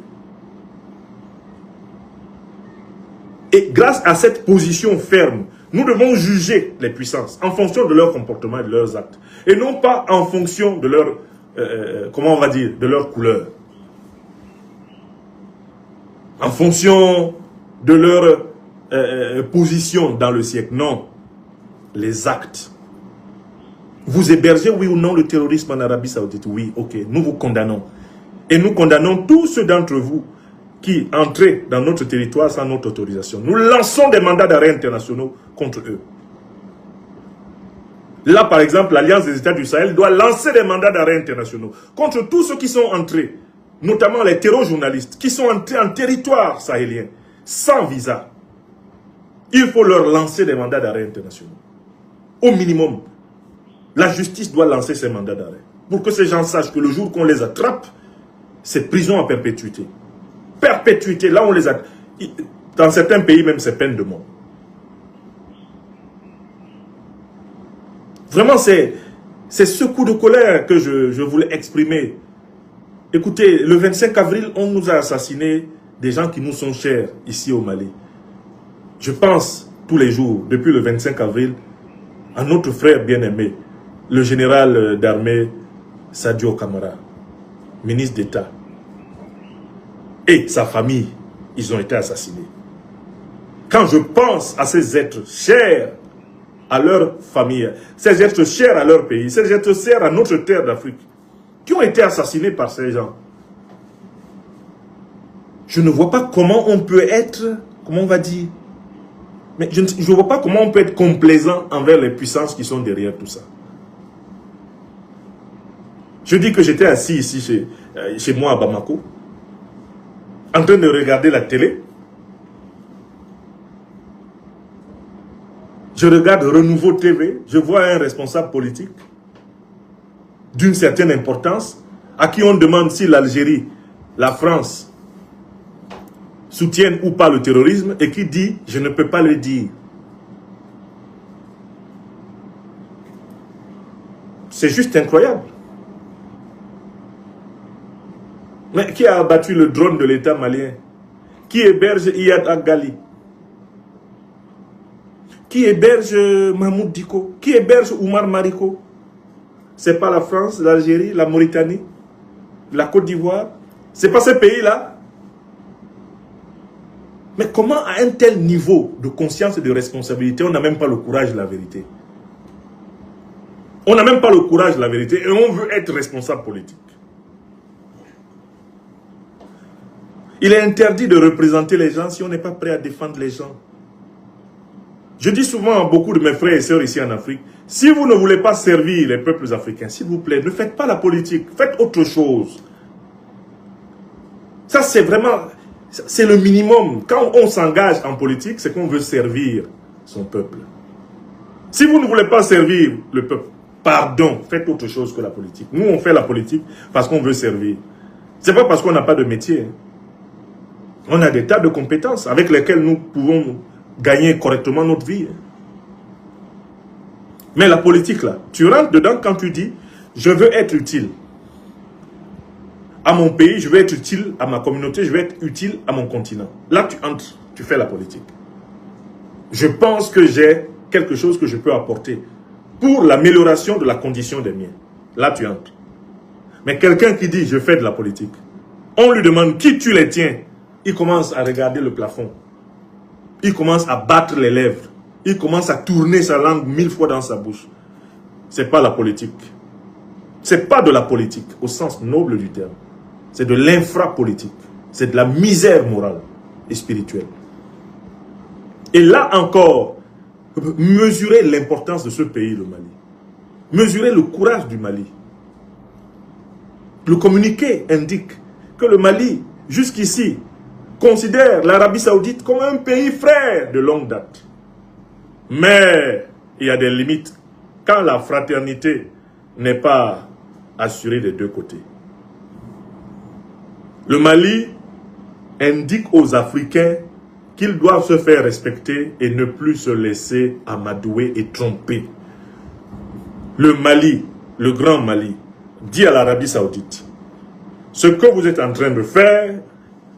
Et grâce à cette position ferme, nous devons juger les puissances en fonction de leur comportement et de leurs actes. Et non pas en fonction de leur, comment on va dire, de leur couleur. En fonction de leur position dans le siècle. Non. Les actes. Vous hébergez, oui ou non, le terrorisme en Arabie Saoudite? Oui, ok. Nous vous condamnons. Et nous condamnons tous ceux d'entre vous qui entraient dans notre territoire sans notre autorisation. Nous lançons des mandats d'arrêt internationaux contre eux. Là, par exemple, l'Alliance des États du Sahel doit lancer des mandats d'arrêt internationaux contre tous ceux qui sont entrés, notamment les terroristes qui sont entrés en territoire sahélien, sans visa. Il faut leur lancer des mandats d'arrêt internationaux. Au minimum, la justice doit lancer ces mandats d'arrêt. Pour que ces gens sachent que le jour qu'on les attrape, c'est prison à perpétuité. Perpétuité, là on les a... Dans certains pays même, c'est peine de mort. Vraiment, c'est ce coup de colère que je voulais exprimer. Écoutez, le 25 avril, on nous a assassiné des gens qui nous sont chers ici au Mali. Je pense tous les jours, depuis le 25 avril, à notre frère bien-aimé, le général d'armée Sadio Kamara, ministre d'État, et sa famille, ils ont été assassinés. Quand je pense à ces êtres chers à leur famille, ces êtres chers à leur pays, ces êtres chers à notre terre d'Afrique, qui ont été assassinés par ces gens, je ne vois pas comment on peut être, comment on va dire, mais je ne vois pas comment on peut être complaisant envers les puissances qui sont derrière tout ça. Je dis que j'étais assis ici chez moi à Bamako, en train de regarder la télé. Je regarde Renouveau TV, je vois un responsable politique d'une certaine importance, à qui on demande si l'Algérie, la France, soutiennent ou pas le terrorisme, et qui dit « je ne peux pas le dire ». C'est juste incroyable. Mais qui a abattu le drone de l'État malien? Qui héberge Iyad Agali? Qui héberge Mahmoud Diko? Qui héberge Oumar Mariko? C'est pas la France, l'Algérie, la Mauritanie, la Côte d'Ivoire? C'est pas ces pays-là? Mais comment à un tel niveau de conscience et de responsabilité, on n'a même pas le courage de la vérité? On n'a même pas le courage de la vérité et on veut être responsable politique. Il est interdit de représenter les gens si on n'est pas prêt à défendre les gens. Je dis souvent à beaucoup de mes frères et sœurs ici en Afrique, si vous ne voulez pas servir les peuples africains, s'il vous plaît, ne faites pas la politique, faites autre chose. Ça, c'est vraiment... C'est le minimum. Quand on s'engage en politique, c'est qu'on veut servir son peuple. Si vous ne voulez pas servir le peuple, pardon, faites autre chose que la politique. Nous, on fait la politique parce qu'on veut servir. Ce n'est pas parce qu'on n'a pas de métier. On a des tas de compétences avec lesquelles nous pouvons gagner correctement notre vie. Mais la politique, là, tu rentres dedans quand tu dis « je veux être utile ». À mon pays, je vais être utile à ma communauté, je vais être utile à mon continent. Là, tu entres, tu fais la politique. Je pense que j'ai quelque chose que je peux apporter pour l'amélioration de la condition des miens. Là, tu entres. Mais quelqu'un qui dit, je fais de la politique, on lui demande qui tue les tiens. Il commence à regarder le plafond. Il commence à battre les lèvres. Il commence à tourner sa langue 1000 fois dans sa bouche. C'est pas la politique. C'est pas de la politique, au sens noble du terme. C'est de l'infrapolitique. C'est de la misère morale et spirituelle. Et là encore, mesurez l'importance de ce pays, le Mali. Mesurez le courage du Mali. Le communiqué indique que le Mali, jusqu'ici, considère l'Arabie Saoudite comme un pays frère de longue date. Mais il y a des limites quand la fraternité n'est pas assurée des deux côtés. Le Mali indique aux Africains qu'ils doivent se faire respecter et ne plus se laisser amadouer et tromper. Le Mali, le grand Mali, dit à l'Arabie Saoudite, ce que vous êtes en train de faire,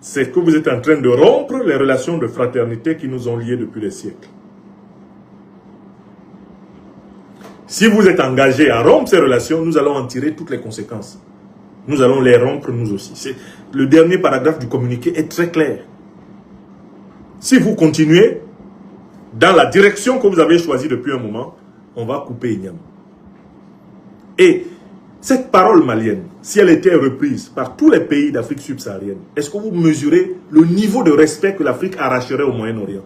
c'est que vous êtes en train de rompre les relations de fraternité qui nous ont liés depuis des siècles. Si vous êtes engagé à rompre ces relations, nous allons en tirer toutes les conséquences. Nous allons les rompre nous aussi. Le dernier paragraphe du communiqué est très clair. Si vous continuez dans la direction que vous avez choisie depuis un moment, on va couper Ignam. Et cette parole malienne, si elle était reprise par tous les pays d'Afrique subsaharienne, est-ce que vous mesurez le niveau de respect que l'Afrique arracherait au Moyen-Orient?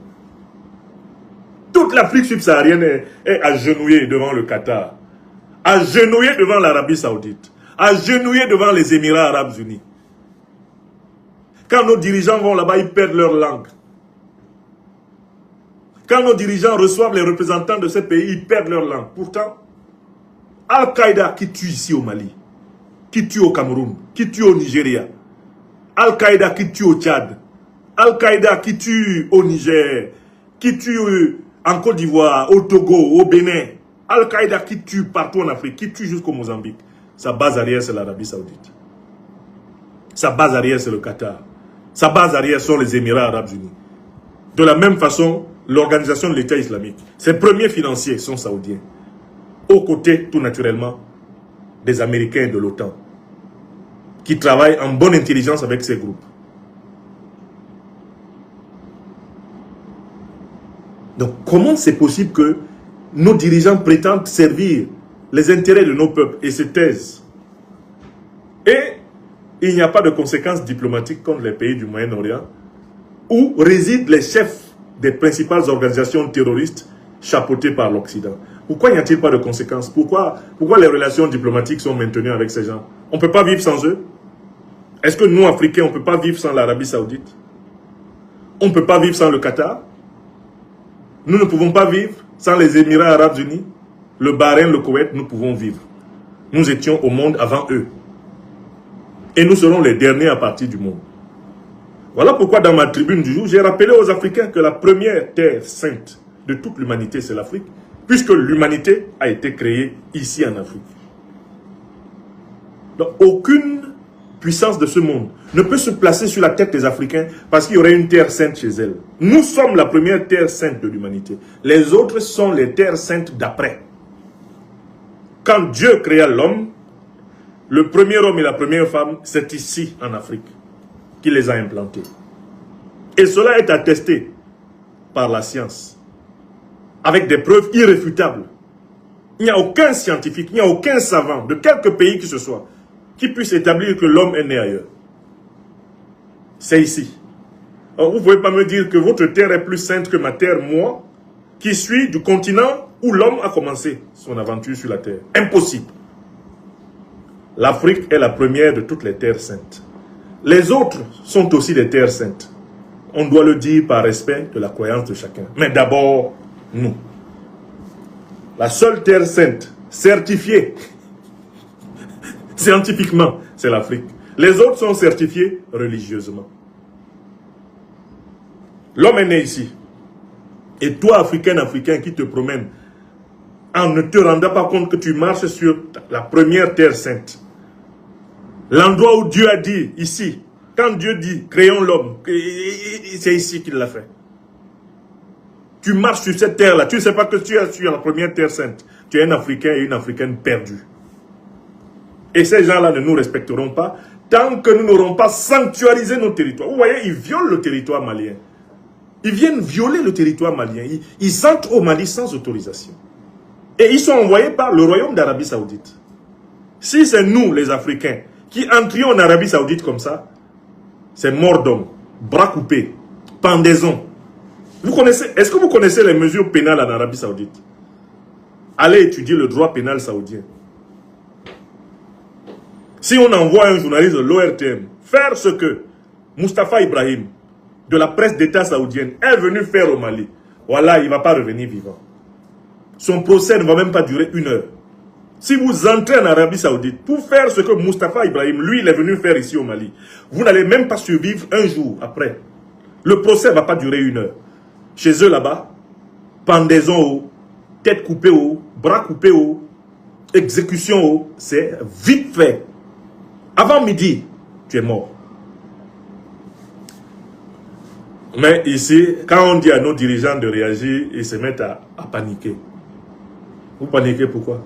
Toute l'Afrique subsaharienne est agenouillée devant le Qatar, agenouillée devant l'Arabie Saoudite, agenouillés devant les Émirats Arabes Unis. Quand nos dirigeants vont là-bas, ils perdent leur langue. Quand nos dirigeants reçoivent les représentants de ces pays, ils perdent leur langue. Pourtant, Al-Qaïda qui tue ici au Mali, qui tue au Cameroun, qui tue au Nigeria, Al-Qaïda qui tue au Tchad, Al-Qaïda qui tue au Niger, qui tue en Côte d'Ivoire, au Togo, au Bénin, Al-Qaïda qui tue partout en Afrique, qui tue jusqu'au Mozambique. Sa base arrière, c'est l'Arabie Saoudite. Sa base arrière, c'est le Qatar. Sa base arrière sont les Émirats Arabes Unis. De la même façon, l'organisation de l'État islamique, ses premiers financiers sont saoudiens. Aux côtés, tout naturellement, des Américains et de l'OTAN, qui travaillent en bonne intelligence avec ces groupes. Donc, comment c'est possible que nos dirigeants prétendent servir les intérêts de nos peuples et se taisent? Et il n'y a pas de conséquences diplomatiques contre les pays du Moyen-Orient, où résident les chefs des principales organisations terroristes chapeautées par l'Occident. Pourquoi n'y a-t-il pas de conséquences? Pourquoi les relations diplomatiques sont maintenues avec ces gens? On ne peut pas vivre sans eux? Est-ce que nous, Africains, on ne peut pas vivre sans l'Arabie Saoudite? On ne peut pas vivre sans le Qatar? Nous ne pouvons pas vivre sans les Émirats Arabes Unis? Le Bahreïn, le Koweït, nous pouvons vivre. Nous étions au monde avant eux. Et nous serons les derniers à partir du monde. Voilà pourquoi dans ma tribune du jour, j'ai rappelé aux Africains que la première terre sainte de toute l'humanité, c'est l'Afrique, puisque l'humanité a été créée ici en Afrique. Donc, aucune puissance de ce monde ne peut se placer sur la tête des Africains parce qu'il y aurait une terre sainte chez elle. Nous sommes la première terre sainte de l'humanité. Les autres sont les terres saintes d'après. Quand Dieu créa l'homme, le premier homme et la première femme, c'est ici en Afrique qu'il les a implantés. Et cela est attesté par la science, avec des preuves irréfutables. Il n'y a aucun scientifique, il n'y a aucun savant de quelque pays que ce soit qui puisse établir que l'homme est né ailleurs. C'est ici. Alors, vous ne pouvez pas me dire que votre terre est plus sainte que ma terre, moi, qui suis du continent où l'homme a commencé son aventure sur la terre. Impossible. L'Afrique est la première de toutes les terres saintes. Les autres sont aussi des terres saintes. On doit le dire par respect de la croyance de chacun. Mais d'abord, nous. La seule terre sainte, certifiée, scientifiquement, c'est l'Afrique. Les autres sont certifiés religieusement. L'homme est né ici. Et toi, Africain, qui te promène, en ne te rendant pas compte que tu marches sur la première terre sainte. L'endroit où Dieu a dit, ici, quand Dieu dit, créons l'homme, c'est ici qu'il l'a fait. Tu marches sur cette terre-là, tu ne sais pas que tu es sur la première terre sainte. Tu es un Africain et une Africaine perdue. Et ces gens-là ne nous respecteront pas tant que nous n'aurons pas sanctuarisé nos territoires. Vous voyez, ils violent le territoire malien. Ils viennent violer le territoire malien. Ils entrent au Mali sans autorisation. Et ils sont envoyés par le royaume d'Arabie Saoudite. Si c'est nous, les Africains, qui entrions en Arabie Saoudite comme ça, c'est mort d'homme, bras coupés, pendaison. Est-ce que vous connaissez les mesures pénales en Arabie Saoudite? Allez étudier le droit pénal saoudien. Si on envoie un journaliste de l'ORTM faire ce que Mustafa Ibrahim, de la presse d'État saoudienne, est venu faire au Mali, voilà, il ne va pas revenir vivant. Son procès ne va même pas durer 1 heure. Si vous entrez en Arabie Saoudite pour faire ce que Mustafa Ibrahim, lui, il est venu faire ici au Mali, vous n'allez même pas survivre 1 jour après. Le procès ne va pas durer 1 heure. Chez eux là-bas, pendaison haut, tête coupée haut, bras coupés haut, exécution haut, c'est vite fait. Avant midi, tu es mort. Mais ici, quand on dit à nos dirigeants de réagir, ils se mettent à paniquer. Vous paniquez pourquoi?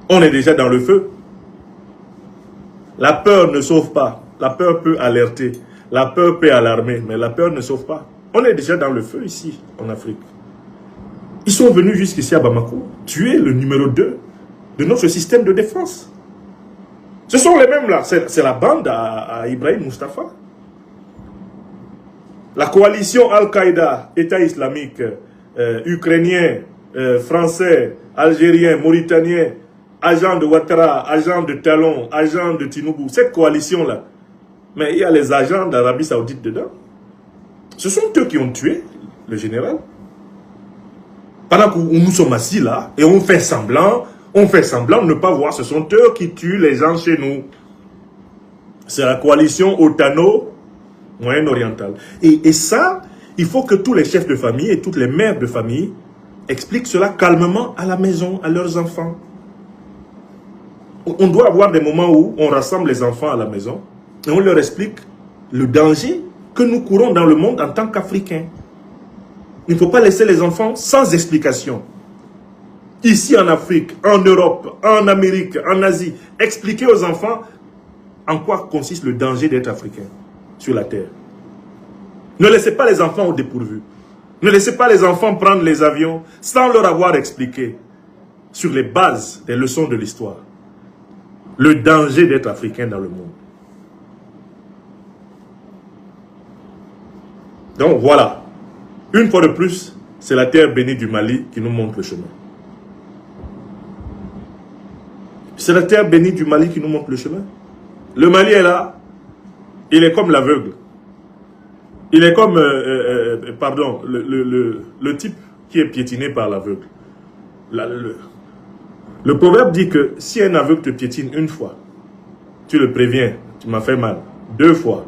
On est déjà dans le feu. La peur ne sauve pas. La peur peut alerter. La peur peut alarmer. Mais la peur ne sauve pas. On est déjà dans le feu ici, en Afrique. Ils sont venus jusqu'ici à Bamako tuer le numéro 2 de notre système de défense. Ce sont les mêmes là. C'est la bande à Ibrahim Mustafa. La coalition Al-Qaïda, État islamique, ukrainien, français, algérien, mauritanien, agent de Ouattara, agent de Talon, agent de Tinubu, cette coalition-là. Mais il y a les agents d'Arabie Saoudite dedans. Ce sont eux qui ont tué le général. Pendant que nous sommes assis là, et on fait semblant de ne pas voir, ce sont eux qui tuent les gens chez nous. C'est la coalition Otano-Moyen-Orientale. Et ça, il faut que tous les chefs de famille et toutes les mères de famille expliquent cela calmement à la maison, à leurs enfants. On doit avoir des moments où on rassemble les enfants à la maison et on leur explique le danger que nous courons dans le monde en tant qu'Africains. Il ne faut pas laisser les enfants sans explication. Ici en Afrique, en Europe, en Amérique, en Asie, expliquer aux enfants en quoi consiste le danger d'être africain sur la terre. Ne laissez pas les enfants au dépourvu. Ne laissez pas les enfants prendre les avions sans leur avoir expliqué sur les bases des leçons de l'histoire le danger d'être africain dans le monde. Donc voilà, une fois de plus, c'est la terre bénie du Mali qui nous montre le chemin. C'est la terre bénie du Mali qui nous montre le chemin. Le Mali est là, il est comme l'aveugle. Il est comme, pardon, le type qui est piétiné par l'aveugle. Le proverbe dit que si un aveugle te piétine une fois, tu le préviens, tu m'as fait mal. 2 fois,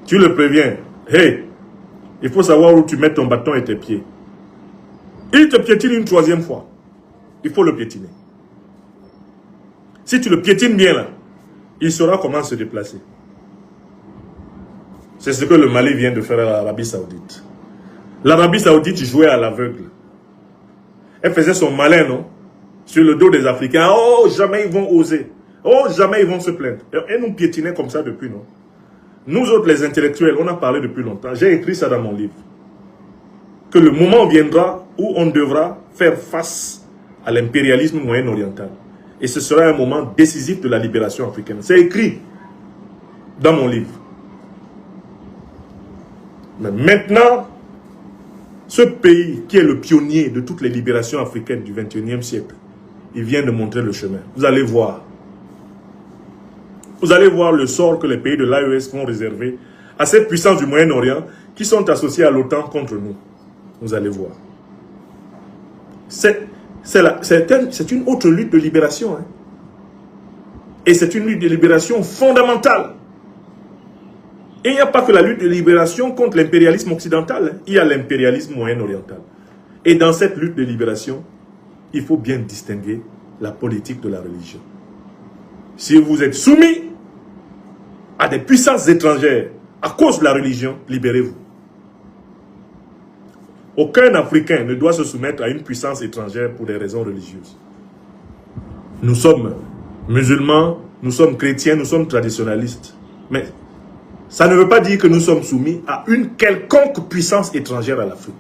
tu le préviens, hey, il faut savoir où tu mets ton bâton et tes pieds. Il te piétine une 3e fois, il faut le piétiner. Si tu le piétines bien là, il saura comment se déplacer. C'est ce que le Mali vient de faire à l'Arabie Saoudite. L'Arabie Saoudite jouait à l'aveugle. Elle faisait son malin, non? Sur le dos des Africains. Oh, jamais ils vont oser. Oh, jamais ils vont se plaindre. Et nous piétinait comme ça depuis, non? Nous autres, les intellectuels, on a parlé depuis longtemps. J'ai écrit ça dans mon livre. Que le moment viendra où on devra faire face à l'impérialisme moyen-oriental. Et ce sera un moment décisif de la libération africaine. C'est écrit dans mon livre. Mais maintenant, ce pays qui est le pionnier de toutes les libérations africaines du XXIe siècle, il vient de montrer le chemin. Vous allez voir. Vous allez voir le sort que les pays de l'AES vont réserver à ces puissances du Moyen-Orient qui sont associées à l'OTAN contre nous. Vous allez voir. C'est une autre lutte de libération. Hein. Et c'est une lutte de libération fondamentale. Et il n'y a pas que la lutte de libération contre l'impérialisme occidental. Hein. Il y a l'impérialisme moyen-oriental. Et dans cette lutte de libération, il faut bien distinguer la politique de la religion. Si vous êtes soumis à des puissances étrangères à cause de la religion, libérez-vous. Aucun Africain ne doit se soumettre à une puissance étrangère pour des raisons religieuses. Nous sommes musulmans, nous sommes chrétiens, nous sommes traditionnalistes. Mais ça ne veut pas dire que nous sommes soumis à une quelconque puissance étrangère à l'Afrique.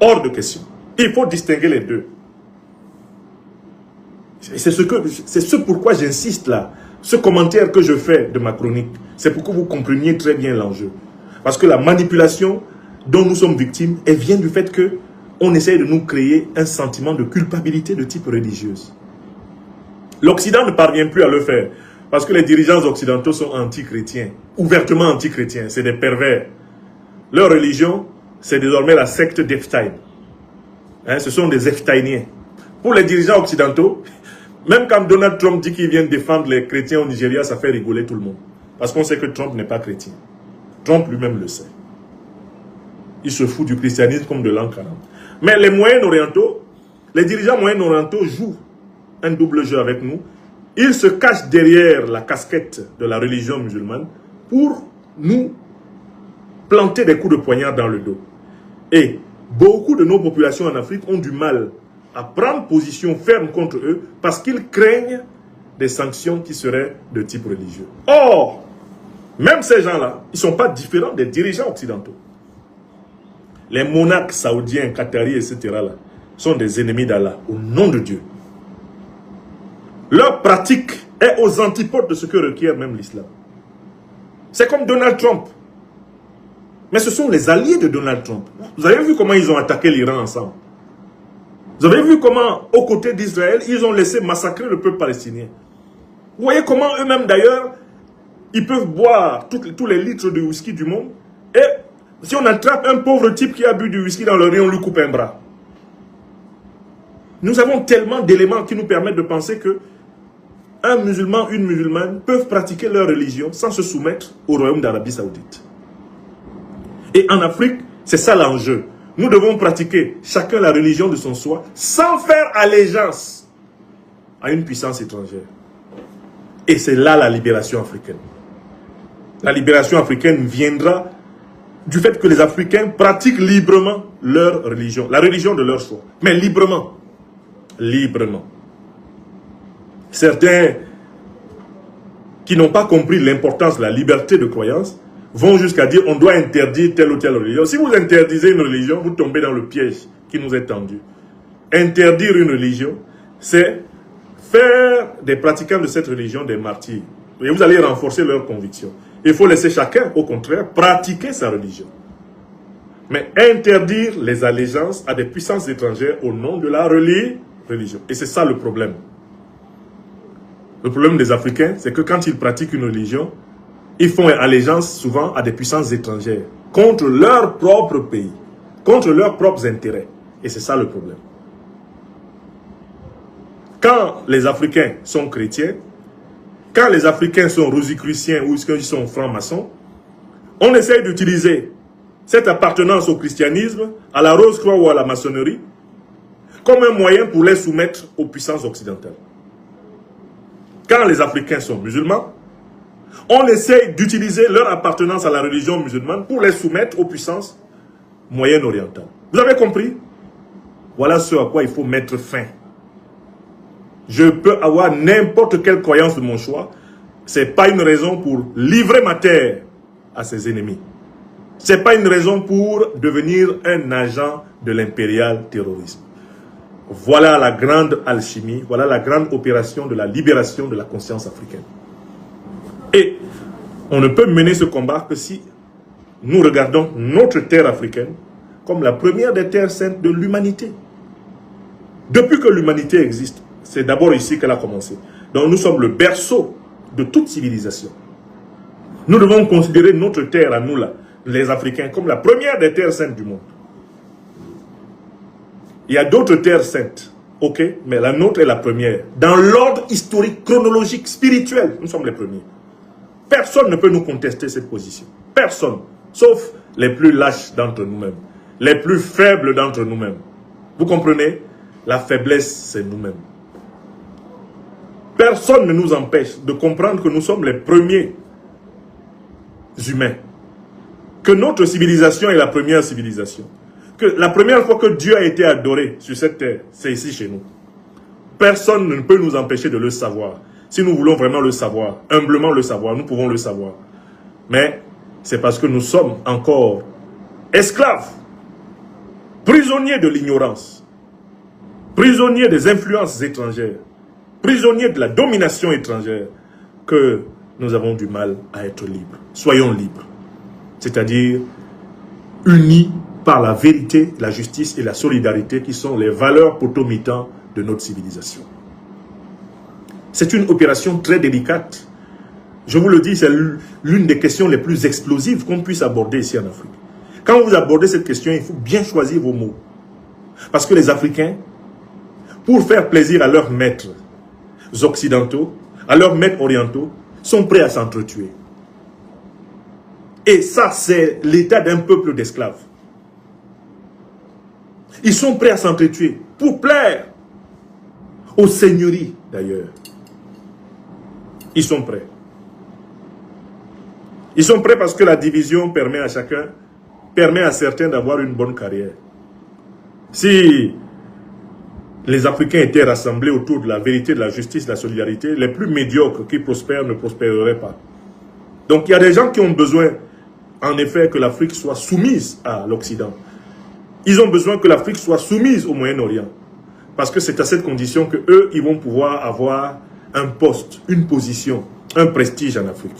Hors de question. Il faut distinguer les deux. C'est ce pourquoi j'insiste là. Ce commentaire que je fais de ma chronique, c'est pour que vous compreniez très bien l'enjeu. Parce que la manipulation dont nous sommes victimes, elle vient du fait que on essaye de nous créer un sentiment de culpabilité de type religieuse. L'Occident ne parvient plus à le faire. Parce que les dirigeants occidentaux sont anti-chrétiens. Ouvertement anti-chrétiens. C'est des pervers. Leur religion, c'est désormais la secte d'Epstein. Hein, ce sont des Epsteiniens. Pour les dirigeants occidentaux, même quand Donald Trump dit qu'il vient défendre les chrétiens au Nigeria, ça fait rigoler tout le monde. Parce qu'on sait que Trump n'est pas chrétien. Trump lui-même le sait. Il se fout du christianisme comme de l'an 40. Mais les Moyen-Orientaux, les dirigeants Moyen-Orientaux jouent un double jeu avec nous. Ils se cachent derrière la casquette de la religion musulmane pour nous planter des coups de poignard dans le dos. Et beaucoup de nos populations en Afrique ont du mal à prendre position ferme contre eux parce qu'ils craignent des sanctions qui seraient de type religieux. Or, même ces gens-là, ils ne sont pas différents des dirigeants occidentaux. Les monarques saoudiens, qataris, etc. là, sont des ennemis d'Allah, au nom de Dieu. Leur pratique est aux antipodes de ce que requiert même l'islam. C'est comme Donald Trump. Mais ce sont les alliés de Donald Trump. Vous avez vu comment ils ont attaqué l'Iran ensemble? Vous avez vu comment, aux côtés d'Israël, ils ont laissé massacrer le peuple palestinien? Vous voyez comment eux-mêmes d'ailleurs, ils peuvent boire tous les litres de whisky du monde. Et si on attrape un pauvre type qui a bu du whisky dans le riz, on lui coupe un bras. Nous avons tellement d'éléments qui nous permettent de penser que un musulman, une musulmane peuvent pratiquer leur religion sans se soumettre au royaume d'Arabie Saoudite. Et en Afrique, c'est ça l'enjeu. Nous devons pratiquer chacun la religion de son soi sans faire allégeance à une puissance étrangère. Et c'est là la libération africaine. La libération africaine viendra du fait que les Africains pratiquent librement leur religion, la religion de leur choix, mais librement. Librement. Certains qui n'ont pas compris l'importance de la liberté de croyance vont jusqu'à dire on doit interdire telle ou telle religion. Si vous interdisez une religion, vous tombez dans le piège qui nous est tendu. Interdire une religion, c'est faire des pratiquants de cette religion des martyrs. Et vous allez renforcer leurs convictions. Il faut laisser chacun, au contraire, pratiquer sa religion. Mais interdire les allégeances à des puissances étrangères au nom de la religion. Et c'est ça le problème. Le problème des Africains, c'est que quand ils pratiquent une religion, ils font allégeance souvent à des puissances étrangères, contre leur propre pays, contre leurs propres intérêts. Et c'est ça le problème. Quand les Africains sont chrétiens, quand les Africains sont rosicruciens ou qu'ils sont francs-maçons, on essaye d'utiliser cette appartenance au christianisme, à la Rose-Croix ou à la maçonnerie, comme un moyen pour les soumettre aux puissances occidentales. Quand les Africains sont musulmans, on essaye d'utiliser leur appartenance à la religion musulmane pour les soumettre aux puissances moyen-orientales. Vous avez compris? Voilà ce à quoi il faut mettre fin. Je peux avoir n'importe quelle croyance de mon choix. Ce n'est pas une raison pour livrer ma terre à ses ennemis. Ce n'est pas une raison pour devenir un agent de l'impérial terrorisme. Voilà la grande alchimie, voilà la grande opération de la libération de la conscience africaine. Et on ne peut mener ce combat que si nous regardons notre terre africaine comme la première des terres saintes de l'humanité. Depuis que l'humanité existe, c'est d'abord ici qu'elle a commencé. Donc nous sommes le berceau de toute civilisation. Nous devons considérer notre terre à nous là, les Africains, comme la première des terres saintes du monde. Il y a d'autres terres saintes, ok, mais la nôtre est la première. Dans l'ordre historique, chronologique, spirituel, nous sommes les premiers. Personne ne peut nous contester cette position. Personne, sauf les plus lâches d'entre nous-mêmes, les plus faibles d'entre nous-mêmes. Vous comprenez? La faiblesse, c'est nous-mêmes. Personne ne nous empêche de comprendre que nous sommes les premiers humains. Que notre civilisation est la première civilisation. Que la première fois que Dieu a été adoré sur cette terre, c'est ici chez nous. Personne ne peut nous empêcher de le savoir. Si nous voulons vraiment le savoir, humblement le savoir, nous pouvons le savoir. Mais c'est parce que nous sommes encore esclaves, prisonniers de l'ignorance, prisonniers des influences étrangères, prisonniers de la domination étrangère, que nous avons du mal à être libres. Soyons libres. C'est-à-dire unis par la vérité, la justice et la solidarité qui sont les valeurs potomitantes de notre civilisation. C'est une opération très délicate. Je vous le dis, c'est l'une des questions les plus explosives qu'on puisse aborder ici en Afrique. Quand vous abordez cette question, il faut bien choisir vos mots. Parce que les Africains, pour faire plaisir à leurs maîtres occidentaux, à leurs maîtres orientaux, sont prêts à s'entretuer. Et ça, c'est l'état d'un peuple d'esclaves. Ils sont prêts à s'entretuer pour plaire aux seigneuries, d'ailleurs. Ils sont prêts. Ils sont prêts parce que la division permet à chacun, permet à certains d'avoir une bonne carrière. Si les Africains étaient rassemblés autour de la vérité, de la justice, de la solidarité, les plus médiocres qui prospèrent ne prospéreraient pas. Donc il y a des gens qui ont besoin, en effet, que l'Afrique soit soumise à l'Occident. Ils ont besoin que l'Afrique soit soumise au Moyen-Orient. Parce que c'est à cette condition qu'eux, ils vont pouvoir avoir un poste, une position, un prestige en Afrique.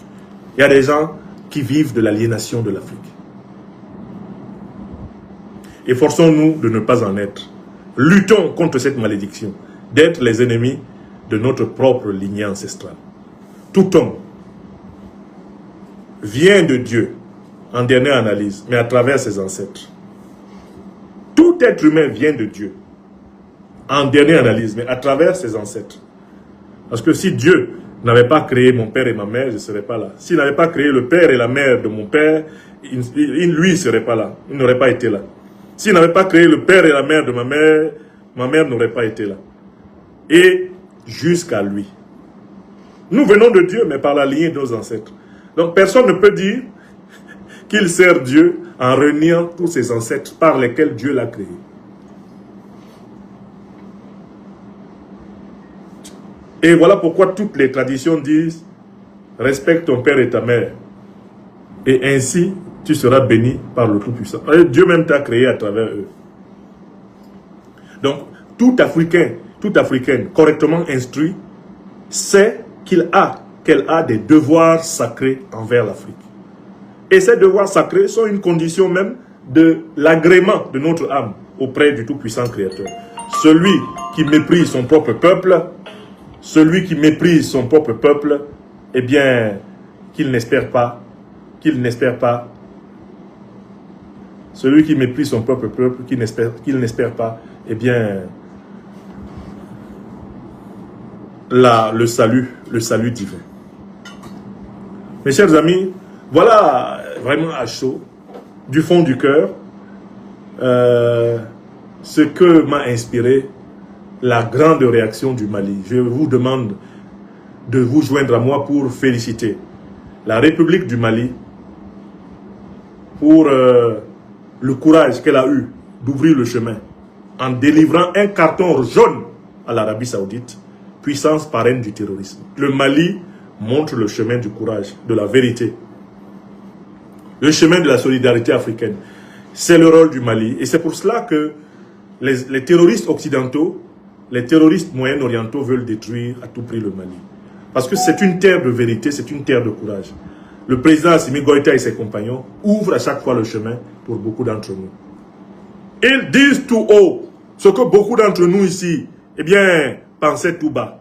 Il y a des gens qui vivent de l'aliénation de l'Afrique. Efforçons-nous de ne pas en être. Luttons contre cette malédiction, d'être les ennemis de notre propre lignée ancestrale. Tout homme vient de Dieu, en dernière analyse, mais à travers ses ancêtres. Tout être humain vient de Dieu. en dernière analyse, mais à travers ses ancêtres. Parce que si Dieu n'avait pas créé mon père et ma mère, je ne serais pas là. S'il n'avait pas créé le père et la mère de mon père, lui ne serait pas là. Il n'aurait pas été là. S'il n'avait pas créé le père et la mère de ma mère n'aurait pas été là. Et jusqu'à lui. Nous venons de Dieu, mais par la lignée de nos ancêtres. Donc personne ne peut dire qu'il sert Dieu en reniant tous ses ancêtres par lesquels Dieu l'a créé. Et voilà pourquoi toutes les traditions disent « Respecte ton père et ta mère, et ainsi tu seras béni par le Tout-Puissant. » Dieu même t'a créé à travers eux. Donc, tout Africain, toute Africaine correctement instruit sait qu'elle a des devoirs sacrés envers l'Afrique. Et ces devoirs sacrés sont une condition même de l'agrément de notre âme auprès du Tout-Puissant Créateur. Celui qui méprise son propre peuple, eh bien, qu'il n'espère pas, celui qui méprise son propre peuple, qu'il n'espère pas, eh bien, le salut divin. Mes chers amis, voilà vraiment à chaud, du fond du cœur, ce que m'a inspiré la grande réaction du Mali. Je vous demande de vous joindre à moi pour féliciter la République du Mali pour le courage qu'elle a eu d'ouvrir le chemin en délivrant un carton jaune à l'Arabie Saoudite, puissance parraine du terrorisme. Le Mali montre le chemin du courage, de la vérité, le chemin de la solidarité africaine. C'est le rôle du Mali. Et c'est pour cela que les terroristes occidentaux, les terroristes moyen-orientaux veulent détruire à tout prix le Mali. Parce que c'est une terre de vérité, c'est une terre de courage. Le président Assimi Goïta et ses compagnons ouvrent à chaque fois le chemin pour beaucoup d'entre nous. Ils disent tout haut ce que beaucoup d'entre nous ici, eh bien, pensaient tout bas.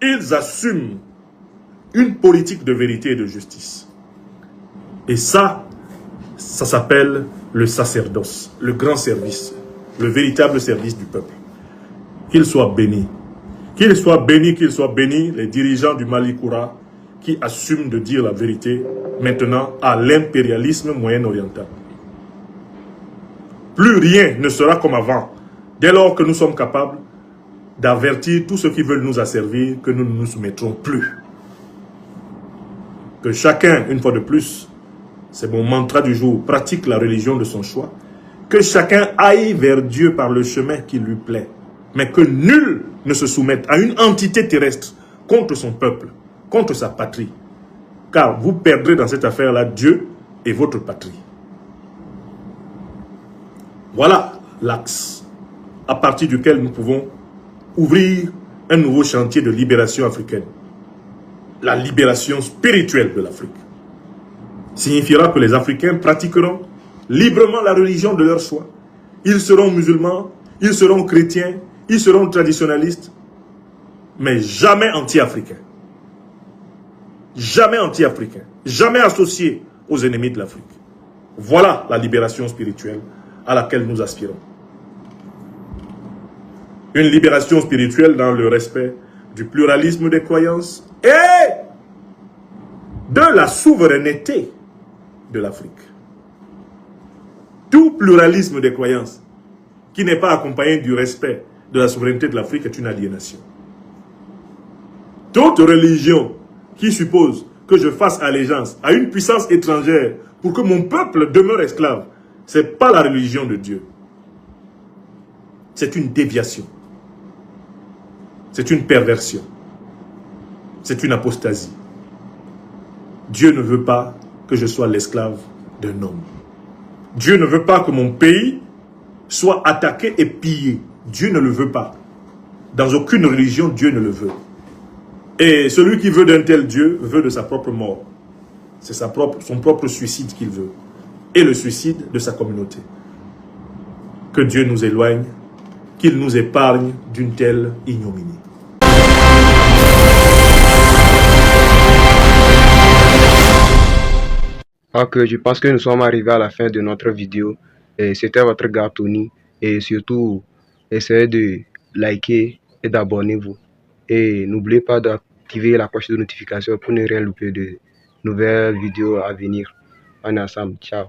Ils assument une politique de vérité et de justice. Et ça s'appelle le sacerdoce, le grand service, le véritable service du peuple. Qu'ils soient bénis. Qu'ils soient bénis, les dirigeants du Mali Koura qui assument de dire la vérité maintenant à l'impérialisme moyen-oriental. Plus rien ne sera comme avant, dès lors que nous sommes capables d'avertir tous ceux qui veulent nous asservir que nous ne nous soumettrons plus. Que chacun, une fois de plus, c'est mon mantra du jour, pratique la religion de son choix. Que chacun aille vers Dieu par le chemin qui lui plaît. Mais que nul ne se soumette à une entité terrestre contre son peuple, contre sa patrie. Car vous perdrez dans cette affaire-là Dieu et votre patrie. Voilà l'axe à partir duquel nous pouvons ouvrir un nouveau chantier de libération africaine. La libération spirituelle de l'Afrique signifiera que les Africains pratiqueront librement la religion de leur choix. Ils seront musulmans, ils seront chrétiens, ils seront traditionnalistes, mais jamais anti-africains. Jamais anti-africains, jamais associés aux ennemis de l'Afrique. Voilà la libération spirituelle à laquelle nous aspirons. Une libération spirituelle dans le respect du pluralisme des croyances et de la souveraineté de l'Afrique. Tout pluralisme des croyances qui n'est pas accompagné du respect de la souveraineté de l'Afrique est une aliénation. Toute religion qui suppose que je fasse allégeance à une puissance étrangère pour que mon peuple demeure esclave, ce n'est pas la religion de Dieu. C'est une déviation. C'est une perversion. C'est une apostasie. Dieu ne veut pas que je sois l'esclave d'un homme. Dieu ne veut pas que mon pays soit attaqué et pillé. Dieu ne le veut pas. Dans aucune religion, Dieu ne le veut. Et celui qui veut d'un tel Dieu veut de sa propre mort. C'est son propre suicide qu'il veut. Et le suicide de sa communauté. Que Dieu nous éloigne, qu'il nous épargne d'une telle ignominie. Ok, je pense que nous sommes arrivés à la fin de notre vidéo. C'était votre gars Tony. Et surtout, essayez de liker et d'abonnez-vous. Et n'oubliez pas d'activer la cloche de notification pour ne rien louper de nouvelles vidéos à venir. On est ensemble. Ciao.